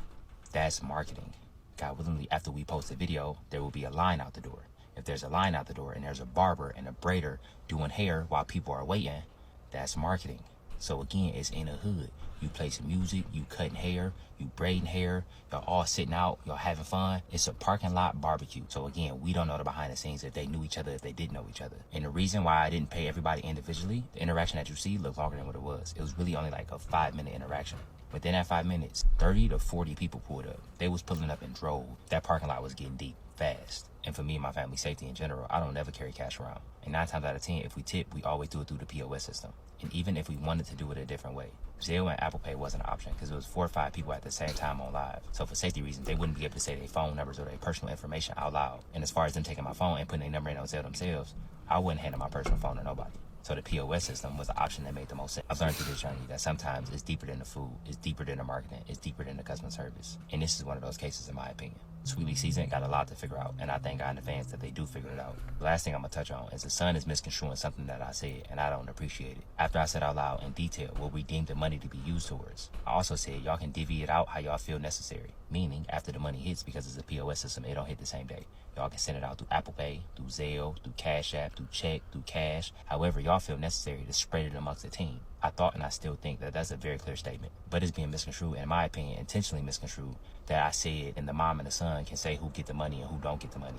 That's marketing. God willingly, after we post the video, there will be a line out the door. If there's a line out the door and there's a barber and a braider doing hair while people are waiting, that's marketing. So again, it's in the hood. You play some music, you cutting hair, you braiding hair, y'all all sitting out, y'all having fun. It's a parking lot barbecue. So again, we don't know the behind the scenes if they knew each other, if they didn't know each other. And the reason why I didn't pay everybody individually, the interaction that you see looked longer than what it was. It was really only like a 5-minute interaction. Within that 5 minutes, 30 to 40 people pulled up. They was pulling up in droves. That parking lot was getting deep, fast. And for me and my family's safety in general, I don't never carry cash around. And 9 times out of 10, if we tip, we always do it through the POS system. And even if we wanted to do it a different way, Zelle and Apple Pay wasn't an option because it was 4 or 5 people at the same time on live. So for safety reasons, they wouldn't be able to say their phone numbers or their personal information out loud. And as far as them taking my phone and putting their number in on Zelle themselves, I wouldn't hand my personal phone to nobody. So the POS system was the option that made the most sense. I've learned through this journey that sometimes it's deeper than the food, it's deeper than the marketing, it's deeper than the customer service. And this is one of those cases in my opinion. Sweetly Seasoned got a lot to figure out, and I thank God in advance that they do figure it out. The last thing I'm going to touch on is the son is misconstruing something that I said, and I don't appreciate it. After I said out loud in detail what we deemed the money to be used towards, I also said y'all can divvy it out how y'all feel necessary. Meaning, after the money hits, because it's a POS system, it don't hit the same day. Y'all can send it out through Apple Pay, through Zelle, through Cash App, through check, through cash. However y'all feel necessary to spread it amongst the team. I thought and I still think that that's a very clear statement. But it's being misconstrued, and in my opinion, intentionally misconstrued, that I said and the mom and the son can say who get the money and who don't get the money.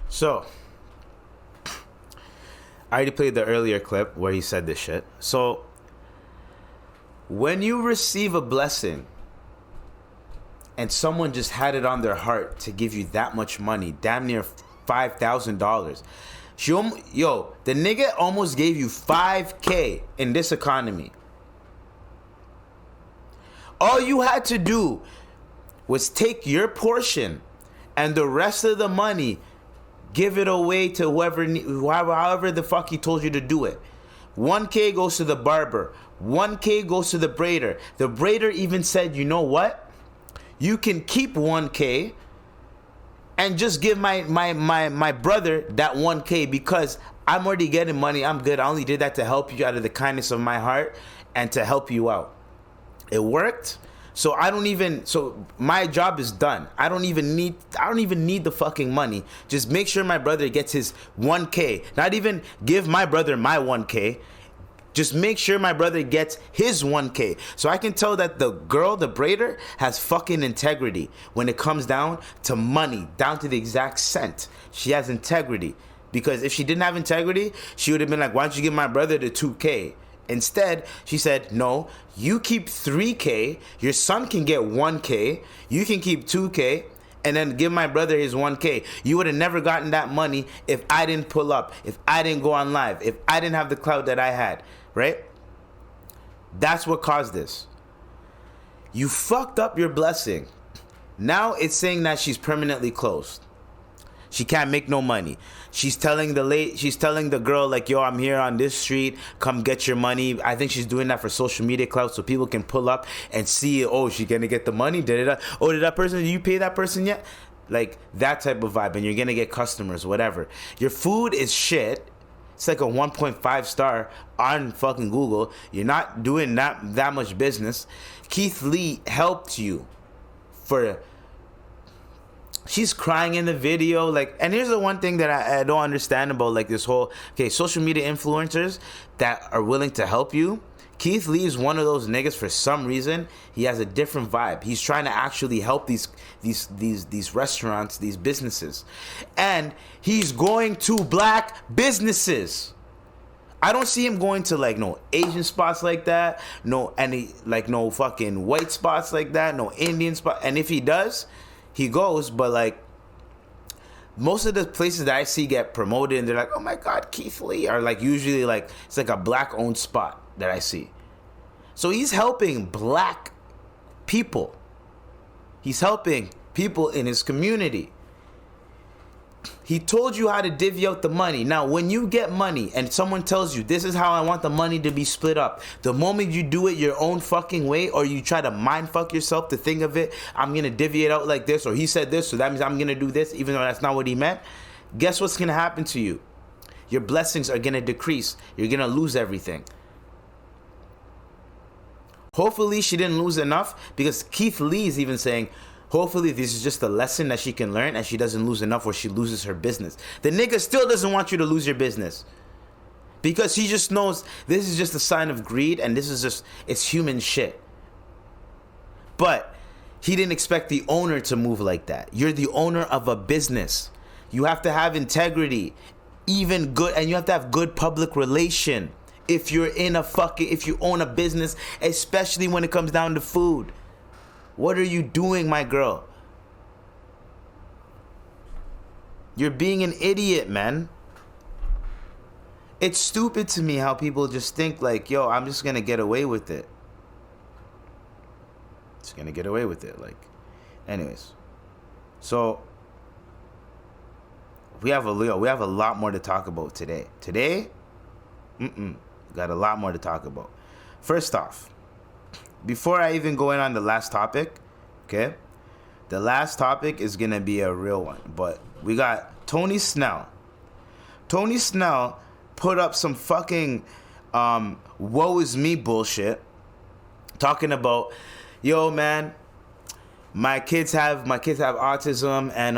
So, I already played the earlier clip where he said this shit. So, when you receive a blessing and someone just had it on their heart to give you that much money, damn near $5,000, the nigga almost gave you $5K in this economy. All you had to do was take your portion and the rest of the money, give it away to however the fuck he told you to do it. 1K goes to the barber. 1K goes to the braider. The braider even said, you know what? You can keep 1K and just give my brother that 1K because I'm already getting money. I'm good. I only did that to help you out of the kindness of my heart and to help you out. It worked. So my job is done. I don't even need the fucking money. Just make sure my brother gets his 1K. Not even give my brother my 1K. Just make sure my brother gets his 1K. So I can tell that the girl, the braider, has fucking integrity when it comes down to money, down to the exact cent. She has integrity. Because if she didn't have integrity, she would have been like, why don't you give my brother the 2K? Instead, she said, no, you keep 3K, your son can get 1K, you can keep 2K, and then give my brother his 1K. You would have never gotten that money if I didn't pull up, if I didn't go on live, if I didn't have the clout that I had, right? That's what caused this. You fucked up your blessing. Now it's saying that she's permanently closed. She can't make no money. She's telling the girl like, yo, I'm here on this street. Come get your money. I think she's doing that for social media clout so people can pull up and see, oh, she's going to get the money. Did you pay that person yet? Like that type of vibe. And you're going to get customers, whatever. Your food is shit. It's like a 1.5 star on fucking Google. You're not doing that much business. Keith Lee helped you for... She's crying in the video, like, and here's the one thing that I don't understand about like this whole social media influencers that are willing to help you. Keith Lee is one of those niggas. For some reason, he has a different vibe. He's trying to actually help these restaurants, these businesses, and he's going to black businesses. I don't see him going to like no Asian spots like that, no fucking white spots like that, no Indian spot. And if he does, he goes. But like most of the places that I see get promoted, and they're like, oh my God, Keith Lee, are like usually like it's like a black owned spot that I see. So he's helping black people. He's helping people in his community. He told you how to divvy out the money. Now, when you get money and someone tells you, this is how I want the money to be split up, the moment you do it your own fucking way, or you try to mind fuck yourself to think of it, I'm going to divvy it out like this, or he said this, so that means I'm going to do this, even though that's not what he meant, guess what's going to happen to you? Your blessings are going to decrease. You're going to lose everything. Hopefully she didn't lose enough, because Keith Lee is even saying, hopefully this is just a lesson that she can learn and she doesn't lose enough where she loses her business. The nigga still doesn't want you to lose your business, because he just knows this is just a sign of greed, and this is just, it's human shit. But he didn't expect the owner to move like that. You're the owner of a business. You have to have integrity, even good, and you have to have good public relation. If you own a business, especially when it comes down to food. What are you doing, my girl? You're being an idiot, man. It's stupid to me how people just think like, yo, I'm just gonna get away with it. Just gonna get away with it. Like, anyways. So we have a lot more to talk about today. Got a lot more to talk about. First off, before I even go in on the last topic, okay? The last topic is going to be a real one. But we got Tony Snell. Tony Snell put up some fucking woe is me bullshit. Talking about, yo, man, my kids have autism, and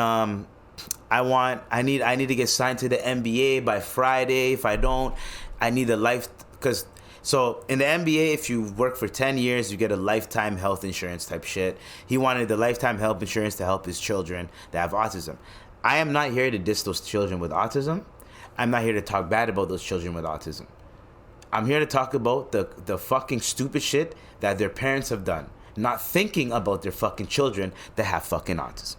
I need to get signed to the NBA by Friday. If I don't, I need a life, because so in the NBA, if you work for 10 years, you get a lifetime health insurance type shit. He wanted the lifetime health insurance to help his children that have autism. I am not here to diss those children with autism. I'm not here to talk bad about those children with autism. I'm here to talk about the fucking stupid shit that their parents have done, not thinking about their fucking children that have fucking autism.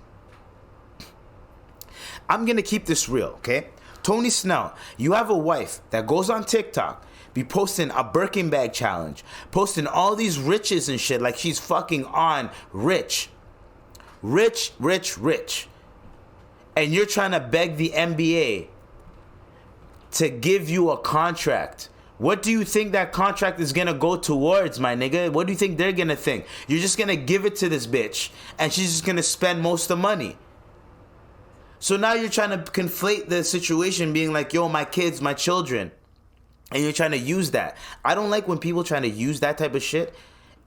I'm going to keep this real, okay? Tony Snell, you have a wife that goes on TikTok, be posting a Birkin bag challenge, posting all these riches and shit like she's fucking on rich. Rich. And you're trying to beg the NBA to give you a contract. What do you think that contract is going to go towards, my nigga? What do you think they're going to think? You're just going to give it to this bitch, and she's just going to spend most of the money. So now you're trying to conflate the situation, being like, yo, my kids, my children. And you're trying to use that. I don't like when people trying to use that type of shit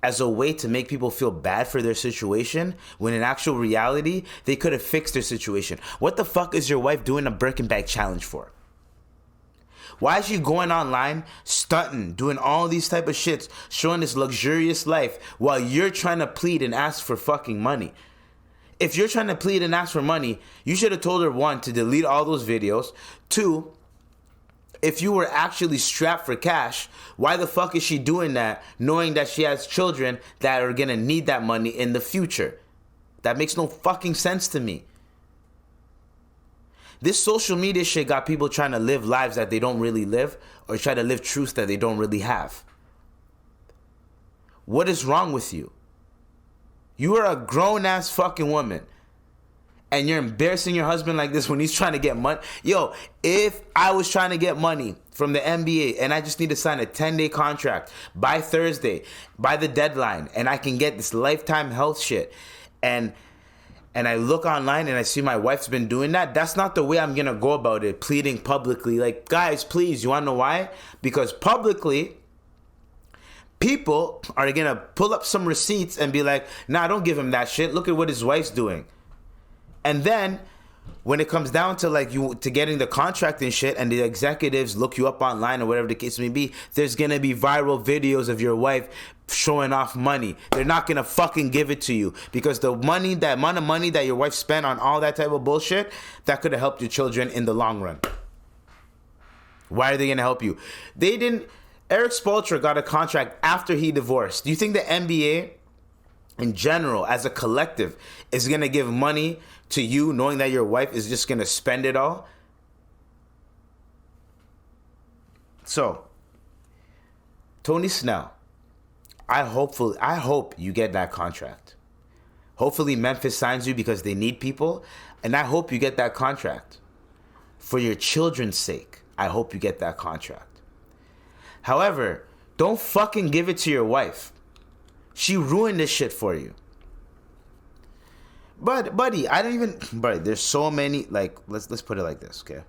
as a way to make people feel bad for their situation, when in actual reality, they could have fixed their situation. What the fuck is your wife doing a Birkin bag challenge for? Why is she going online, stunting, doing all these type of shits, showing this luxurious life while you're trying to plead and ask for fucking money? If you're trying to plead and ask for money, you should have told her, 1, to delete all those videos. 2, if you were actually strapped for cash, why the fuck is she doing that, knowing that she has children that are gonna need that money in the future? That makes no fucking sense to me. This social media shit got people trying to live lives that they don't really live, or try to live truths that they don't really have. What is wrong with you? You are a grown-ass fucking woman, and you're embarrassing your husband like this when he's trying to get money. Yo, if I was trying to get money from the NBA and I just need to sign a 10-day contract by Thursday, by the deadline, and I can get this lifetime health shit, and I look online and I see my wife's been doing that, that's not the way I'm going to go about it, pleading publicly. Like, guys, please, you want to know why? Because publicly, people are going to pull up some receipts and be like, nah, don't give him that shit. Look at what his wife's doing. And then when it comes down to like you to getting the contract and shit, and the executives look you up online or whatever the case may be, there's gonna be viral videos of your wife showing off money. They're not gonna fucking give it to you because the money, that amount of money that your wife spent on all that type of bullshit, that could have helped your children in the long run. Why are they gonna help you? They didn't. Eric Spoelstra got a contract after he divorced. Do you think the NBA in general, as a collective, is going to give money to you knowing that your wife is just going to spend it all? So, Tony Snell, I hope you get that contract. Hopefully Memphis signs you because they need people, and I hope you get that contract. For your children's sake, I hope you get that contract. However, don't fucking give it to your wife. She ruined this shit for you. But, buddy, there's so many, like, let's put it like this, okay?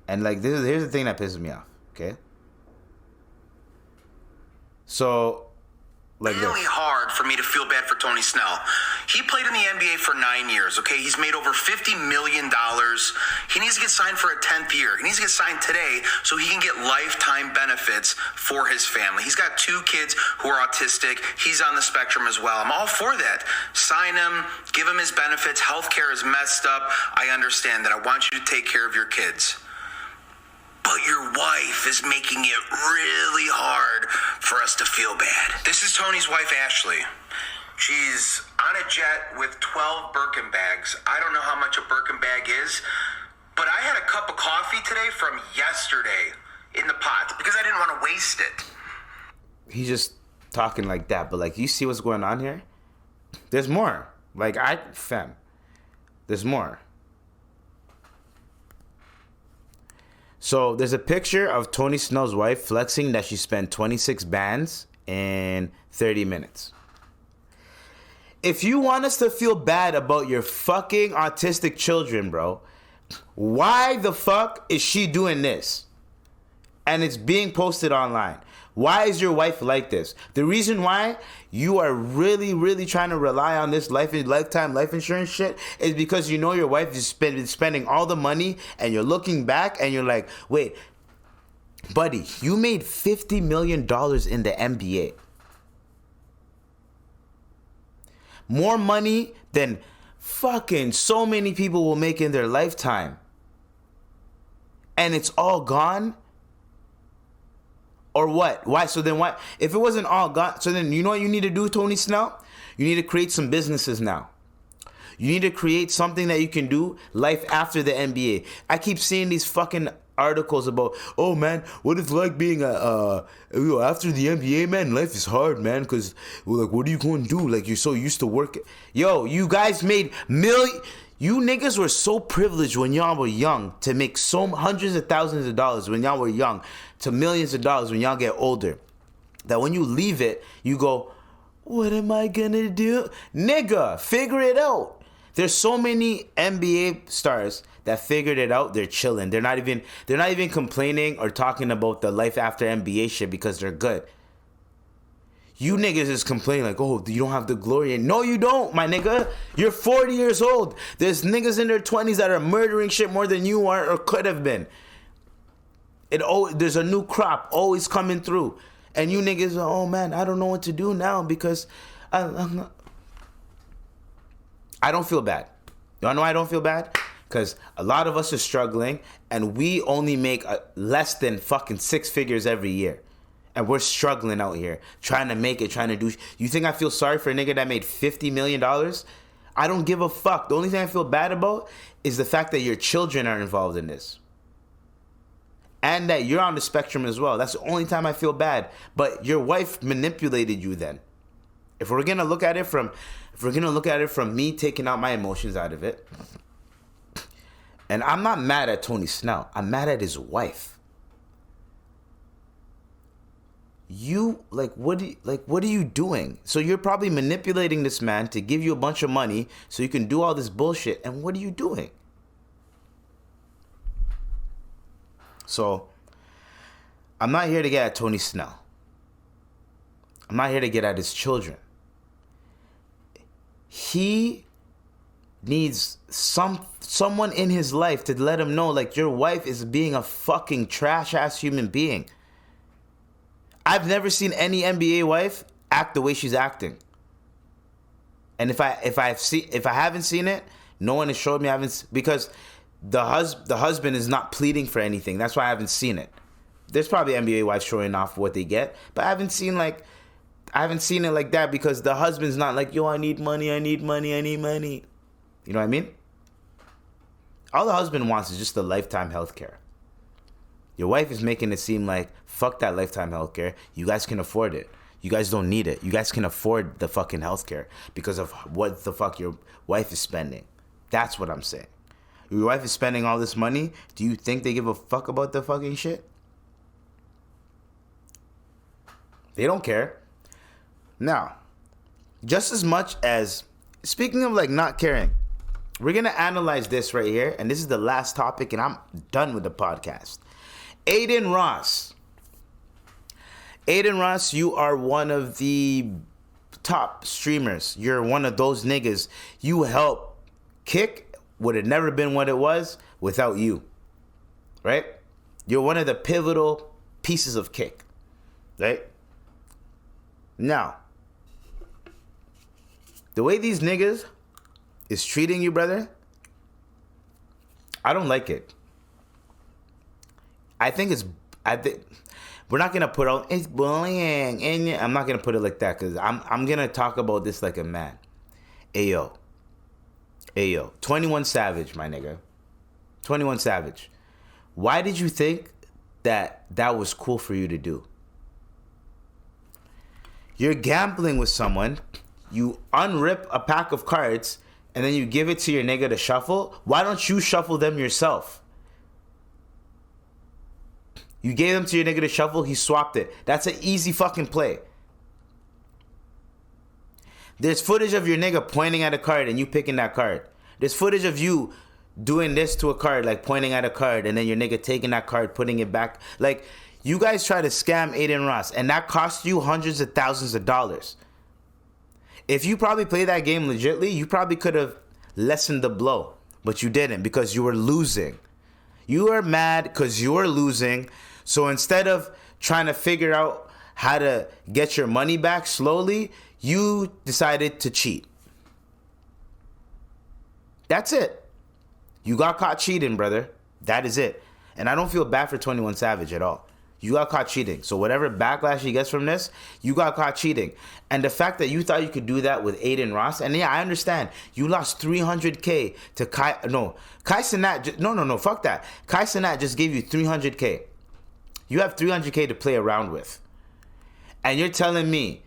And, like, here's the thing that pisses me off, okay? So, like really hard for me to feel bad for Tony Snell. He played in the NBA for 9 years, okay? He's made over $50 million. He needs to get signed for a 10th year. He needs to get signed today so he can get lifetime benefits for his family. He's got 2 kids who are autistic. He's on the spectrum as well. I'm all for that. Sign him, give him his benefits. Healthcare is messed up. I understand that. I want you to take care of your kids. But your wife is making it really hard for us to feel bad. This is Tony's wife, Ashley. She's on a jet with 12 Birkin bags. I don't know how much a Birkin bag is, but I had a cup of coffee today from yesterday in the pot because I didn't want to waste it. He's just talking like that, but like, you see what's going on here? There's more. Like, there's more. So there's a picture of Tony Snell's wife flexing that she spent 26 bands in 30 minutes. If you want us to feel bad about your fucking autistic children, bro, why the fuck is she doing this? And it's being posted online. Why is your wife like this? The reason why you are really, really trying to rely on this lifetime life insurance shit is because you know your wife is spending all the money, and you're looking back and you're like, wait, buddy, you made $50 million in the NBA. More money than fucking so many people will make in their lifetime. And it's all gone? Or what? Why? So then what? If it wasn't all gone, so then you know what you need to do, Tony Snell? You need to create some businesses now. You need to create something that you can do life after the NBA. I keep seeing these fucking articles about, oh man, what it's like being after the NBA, man. Life is hard, man, because like, what are you going to do? Like, you're so used to working. Yo, you guys made you niggas were so privileged when y'all were young to make hundreds of thousands of dollars when y'all were young to millions of dollars when y'all get older, that when you leave it, you go, what am I gonna do? Nigga, figure it out. There's so many NBA stars that figured it out. They're chilling. They're not even complaining or talking about the life after NBA shit because they're good. You niggas is complaining like, oh, you don't have the glory. No, you don't, my nigga. You're 40 years old. There's niggas in their 20s that are murdering shit more than you are or could have been. There's a new crop always coming through. And you niggas are, oh man, I don't know what to do now because I don't feel bad. Y'all know I don't feel bad? Because a lot of us are struggling and we only make less than fucking 6 figures every year. And we're struggling out here, trying to make it, trying to do... You think I feel sorry for a nigga that made $50 million? I don't give a fuck. The only thing I feel bad about is the fact that your children are involved in this. And that you're on the spectrum as well. That's the only time I feel bad. But your wife manipulated you then. If we're gonna look at it from me taking out my emotions out of it, and I'm not mad at Tony Snell. I'm mad at his wife. What are you doing? So you're probably manipulating this man to give you a bunch of money so you can do all this bullshit. And what are you doing? So I'm not here to get at Tony Snell. I'm not here to get at his children. He needs someone in his life to let him know, like, your wife is being a fucking trash ass human being. I've never seen any NBA wife act the way she's acting. And if I haven't seen it, no one has showed me. Because the husband is not pleading for anything. That's why I haven't seen it. There's probably NBA wives showing off what they get, but I haven't seen it like that, because the husband's not like, yo, I need money. You know what I mean? All the husband wants is just the lifetime health care. Your wife is making it seem like, fuck that lifetime health care. You guys can afford it. You guys don't need it. You guys can afford the fucking health care because of what the fuck your wife is spending. That's what I'm saying. Your wife is spending all this money. Do you think they give a fuck about the fucking shit? They don't care. Now, just as much as, speaking of like not caring, we're going to analyze this right here. And this is the last topic and I'm done with the podcast. Adin Ross. Adin Ross, you are one of the top streamers. You're one of those niggas. You help Kick would have never been what it was without you. Right? You're one of the pivotal pieces of Kick. Right? Now, the way these niggas is treating you, brother, I don't like it. I think we're not gonna put out it's bullying, and I'm not gonna put it like that, because I'm gonna talk about this like a man. Ayo, 21 Savage, my nigga, 21 Savage. Why did you think that was cool for you to do? You're gambling with someone, you unrip a pack of cards, and then you give it to your nigga to shuffle. Why don't you shuffle them yourself? You gave them to your nigga to shuffle, he swapped it. That's an easy fucking play. There's footage of your nigga pointing at a card and you picking that card. There's footage of you doing this to a card, like pointing at a card, and then your nigga taking that card, putting it back. Like, you guys try to scam Adin Ross, and that cost you hundreds of thousands of dollars. If you probably played that game legitly, you probably could have lessened the blow, but you didn't, because you were losing. You are mad because you are losing. So instead of trying to figure out how to get your money back slowly, you decided to cheat. That's it. You got caught cheating, brother. That is it. And I don't feel bad for 21 Savage at all. You got caught cheating. So whatever backlash he gets from this, you got caught cheating. And the fact that you thought you could do that with Adin Ross, and yeah, I understand. You lost $300K to Kai Cenat. No, fuck that. Kai Cenat just gave you $300K. You have $300K to play around with. And you're telling me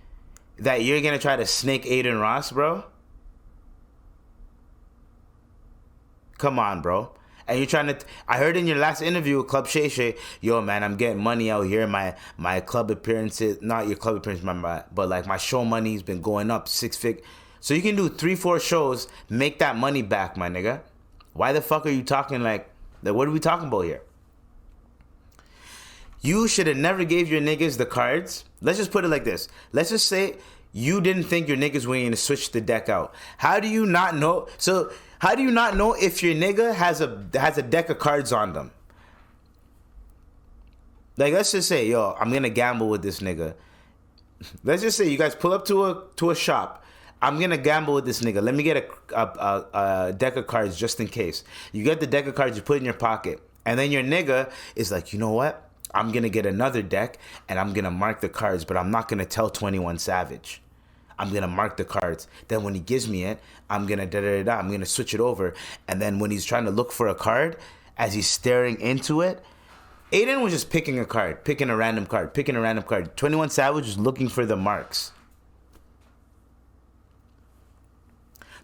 that you're going to try to snake Adin Ross, bro? Come on, bro. And you're trying to... I heard in your last interview with Club Shay Shay, yo, man, I'm getting money out here. My club appearances... Not your club appearances, but like my show money's been going up 6 figures. So you can do 3-4 shows, make that money back, my nigga. Why the fuck are you talking like... What are we talking about here? You should have never gave your niggas the cards. Let's just put it like this. Let's just say you didn't think your niggas were going to switch the deck out. How do you not know? So how do you not know if your nigga has a deck of cards on them? Like, let's just say, yo, I'm going to gamble with this nigga. Let's just say you guys pull up to a shop. I'm going to gamble with this nigga. Let me get a deck of cards just in case. You get the deck of cards, you put it in your pocket. And then your nigga is like, you know what? I'm going to get another deck, and I'm going to mark the cards, but I'm not going to tell 21 Savage. I'm going to mark the cards. Then when he gives me it, I'm going to I'm going to switch it over. And then when he's trying to look for a card, as he's staring into it, Adin was just picking a card, picking a random card. 21 Savage was looking for the marks.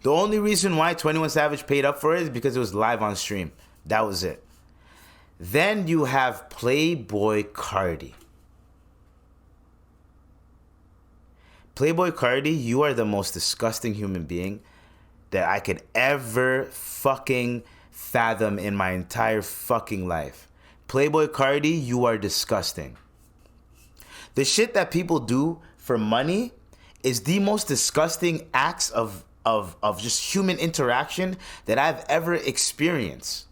The only reason why 21 Savage paid up for it is because it was live on stream. That was it. Then you have PlayBoi Carti. PlayBoi Carti, you are the most disgusting human being that I could ever fucking fathom in my entire fucking life. PlayBoi Carti, you are disgusting. The shit that people do for money is the most disgusting acts of of just human interaction that I've ever experienced.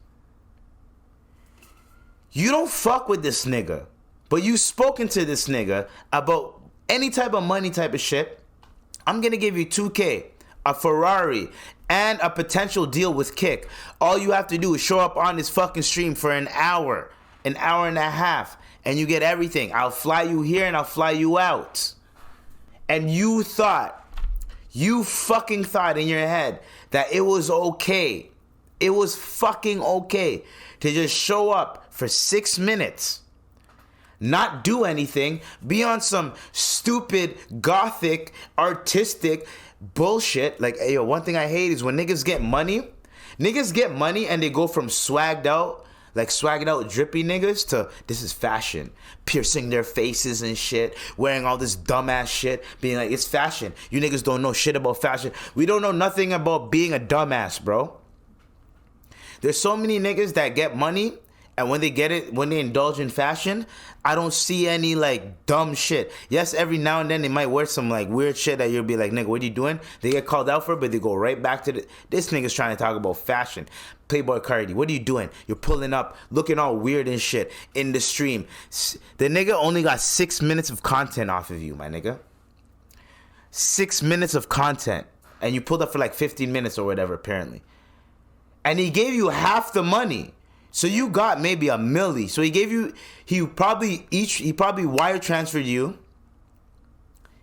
You don't fuck with this nigga, but you spoken to this nigga about any type of money type of shit. I'm gonna give you 2K, a Ferrari, and a potential deal with Kick. All you have to do is show up on this fucking stream for an hour and a half, and you get everything. I'll fly you here and I'll fly you out. And you fucking thought in your head that it was okay. It was fucking okay to just show up for 6 minutes, not do anything, be on some stupid, gothic, artistic bullshit. Like, hey, yo, one thing I hate is when niggas get money and they go from swagged out, drippy niggas to this is fashion, piercing their faces and shit, wearing all this dumbass shit, being like, it's fashion. You niggas don't know shit about fashion. We don't know nothing about being a dumbass, bro. There's so many niggas that get money, and when they get it, when they indulge in fashion, I don't see any like dumb shit. Yes, every now and then they might wear some like weird shit that you'll be like, nigga, what are you doing? They get called out for it, but they go right back to this nigga's trying to talk about fashion. PlayBoi Carti, what are you doing? You're pulling up, looking all weird and shit in the stream. The nigga only got 6 minutes of content off of you, my nigga. 6 minutes of content. And you pulled up for like 15 minutes or whatever, apparently. And he gave you half the money. So you got maybe $1 million. So he probably wire transferred you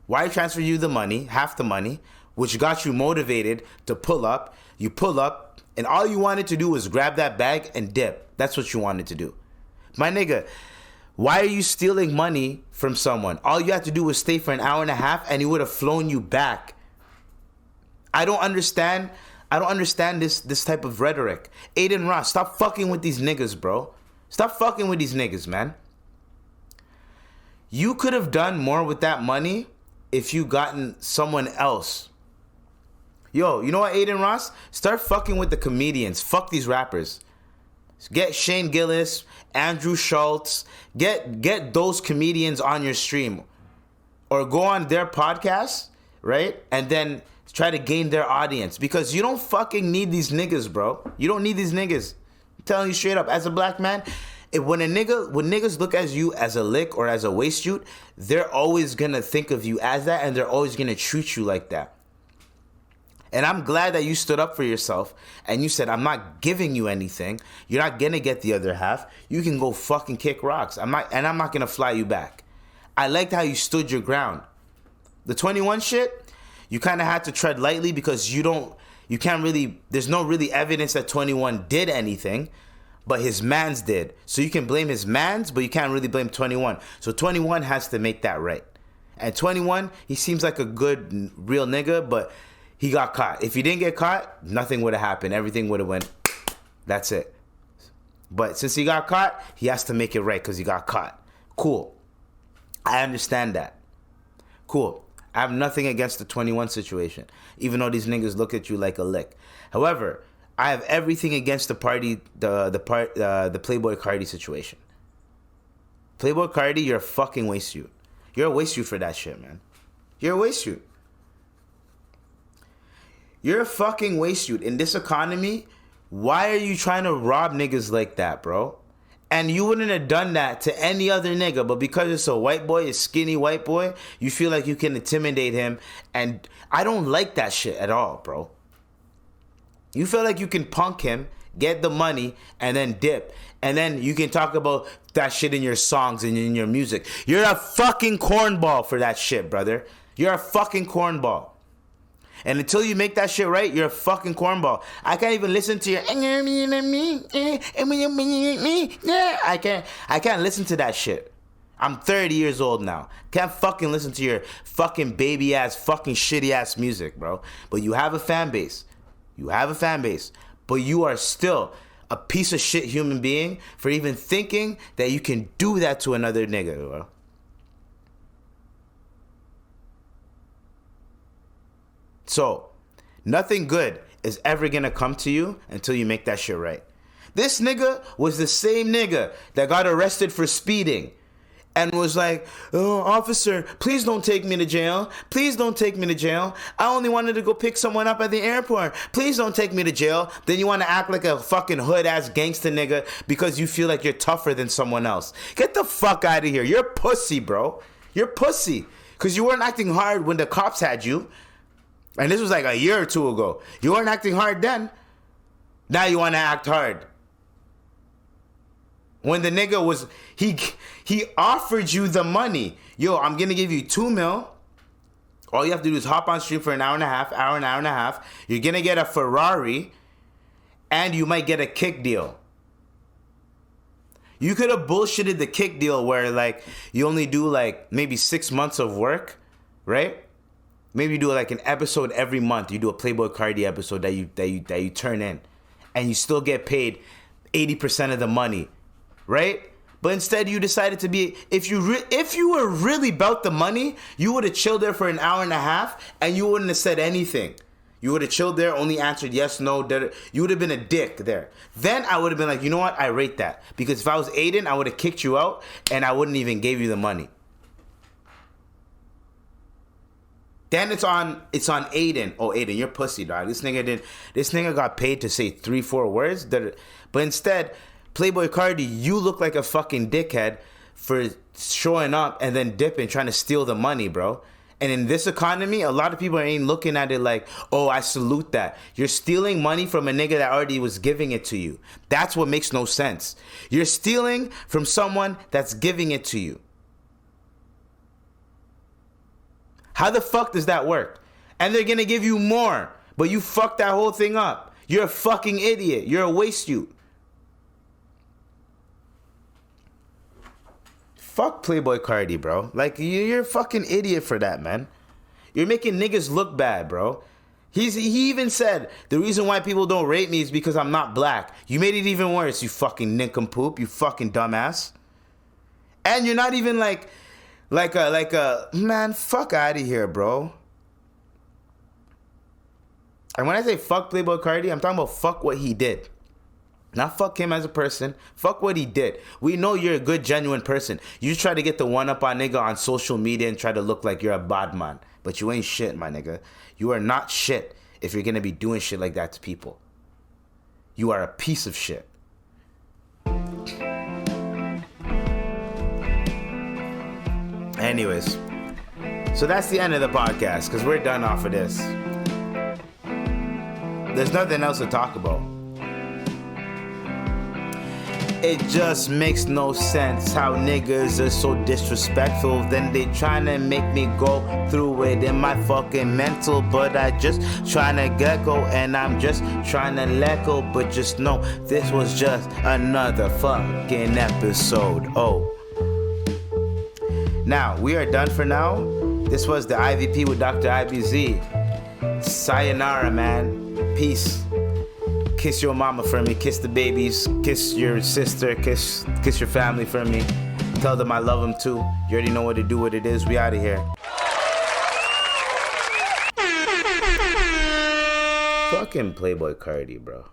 the money, half the money, which got you motivated to pull up. You pull up, and all you wanted to do was grab that bag and dip. That's what you wanted to do. My nigga, why are you stealing money from someone? All you had to do was stay for an hour and a half, and he would have flown you back. I don't understand this type of rhetoric. Adin Ross, stop fucking with these niggas, bro. Stop fucking with these niggas, man. You could have done more with that money if you gotten someone else. Yo, you know what, Adin Ross? Start fucking with the comedians. Fuck these rappers. Get Shane Gillis, Andrew Schultz. Get those comedians on your stream. Or go on their podcast, right? And then try to gain their audience, because you don't fucking need these niggas, bro. You don't need these niggas. I'm telling you straight up, as a black man, when niggas look at you as a lick or as a waste shoot, they're always gonna think of you as that, and they're always gonna treat you like that. And I'm glad that you stood up for yourself and you said, I'm not giving you anything. You're not gonna get the other half. You can go fucking kick rocks. I'm not gonna fly you back. I liked how you stood your ground. The 21 shit, you kind of had to tread lightly because there's no really evidence that 21 did anything, but his mans did. So you can blame his mans, but you can't really blame 21. So 21 has to make that right. And 21, he seems like a good, real nigga, but he got caught. If he didn't get caught, nothing would have happened. Everything would have went, that's it. But since he got caught, he has to make it right because he got caught. Cool. I understand that. Cool. I have nothing against the 21 situation, even though these niggas look at you like a lick. However, I have everything against the PlayBoi Carti situation. PlayBoi Carti, you're a fucking waste shoot. You're a waste shoot for that shit, man. You're a waste shoot. You're a fucking waste shoot. In this economy, why are you trying to rob niggas like that, bro? And you wouldn't have done that to any other nigga, but because it's a white boy, a skinny white boy, you feel like you can intimidate him. And I don't like that shit at all, bro. You feel like you can punk him, get the money, and then dip. And then you can talk about that shit in your songs and in your music. You're a fucking cornball for that shit, brother. You're a fucking cornball. And until you make that shit right, you're a fucking cornball. I can't even listen to your... I can't listen to that shit. I'm 30 years old now. Can't fucking listen to your fucking baby ass, fucking shitty ass music, bro. But you have a fan base. You have a fan base. But you are still a piece of shit human being for even thinking that you can do that to another nigga, bro. So, nothing good is ever gonna come to you until you make that shit right. This nigga was the same nigga that got arrested for speeding and was like, oh, officer, please don't take me to jail. Please don't take me to jail. I only wanted to go pick someone up at the airport. Please don't take me to jail. Then you want to act like a fucking hood-ass gangster nigga because you feel like you're tougher than someone else. Get the fuck out of here. You're pussy, bro. You're pussy. Because you weren't acting hard when the cops had you. And this was like a year or two ago. You weren't acting hard then. Now you want to act hard. When the nigga was, he offered you the money. Yo, I'm going to give you $2 million. All you have to do is hop on stream for an hour and a half. You're going to get a Ferrari. And you might get a kick deal. You could have bullshitted the kick deal where like you only do like maybe 6 months of work, right? Maybe you do like an episode every month. You do a PlayBoi Carti episode that you turn in. And you still get paid 80% of the money. Right? But instead you decided to be, if you were really about the money, you would have chilled there for an hour and a half and you wouldn't have said anything. You would have chilled there, only answered yes, no, you would have been a dick there. Then I would have been like, you know what? I rate that. Because if I was Adin, I would have kicked you out and I wouldn't even give you the money. Then it's on Adin. Oh, Adin, you're pussy, dog. This nigga got paid to say 3-4 words. But instead, PlayBoi Carti, you look like a fucking dickhead for showing up and then dipping, trying to steal the money, bro. And in this economy, a lot of people ain't looking at it like, oh, I salute that. You're stealing money from a nigga that already was giving it to you. That's what makes no sense. You're stealing from someone that's giving it to you. How the fuck does that work? And they're gonna give you more, but you fucked that whole thing up. You're a fucking idiot. You're a waste you. Fuck PlayBoi Carti, bro. Like, you're a fucking idiot for that, man. You're making niggas look bad, bro. He even said, the reason why people don't rate me is because I'm not black. You made it even worse, you fucking nincompoop, you fucking dumbass. And you're not even like a, man, fuck out of here, bro. And when I say fuck PlayBoi Carti, I'm talking about fuck what he did. Not fuck him as a person. Fuck what he did. We know you're a good, genuine person. You just try to get the one-up on nigga on social media and try to look like you're a bad man. But you ain't shit, my nigga. You are not shit if you're going to be doing shit like that to people. You are a piece of shit. Anyways. So that's the end of the podcast because we're done off of this. There's nothing else to talk about. It just makes no sense how niggas are so disrespectful. Then they tryna make me go through it in my fucking mental. But I just tryna get go and I'm just tryna let go. But just know this was just another fucking episode. Oh. Now, we are done for now. This was the IVP with Dr. IBZ. Sayonara, man. Peace. Kiss your mama for me, kiss the babies, kiss your sister, kiss your family for me. Tell them I love them too. You already know what to do, what it is. We out of here. Fucking PlayBoi Carti, bro.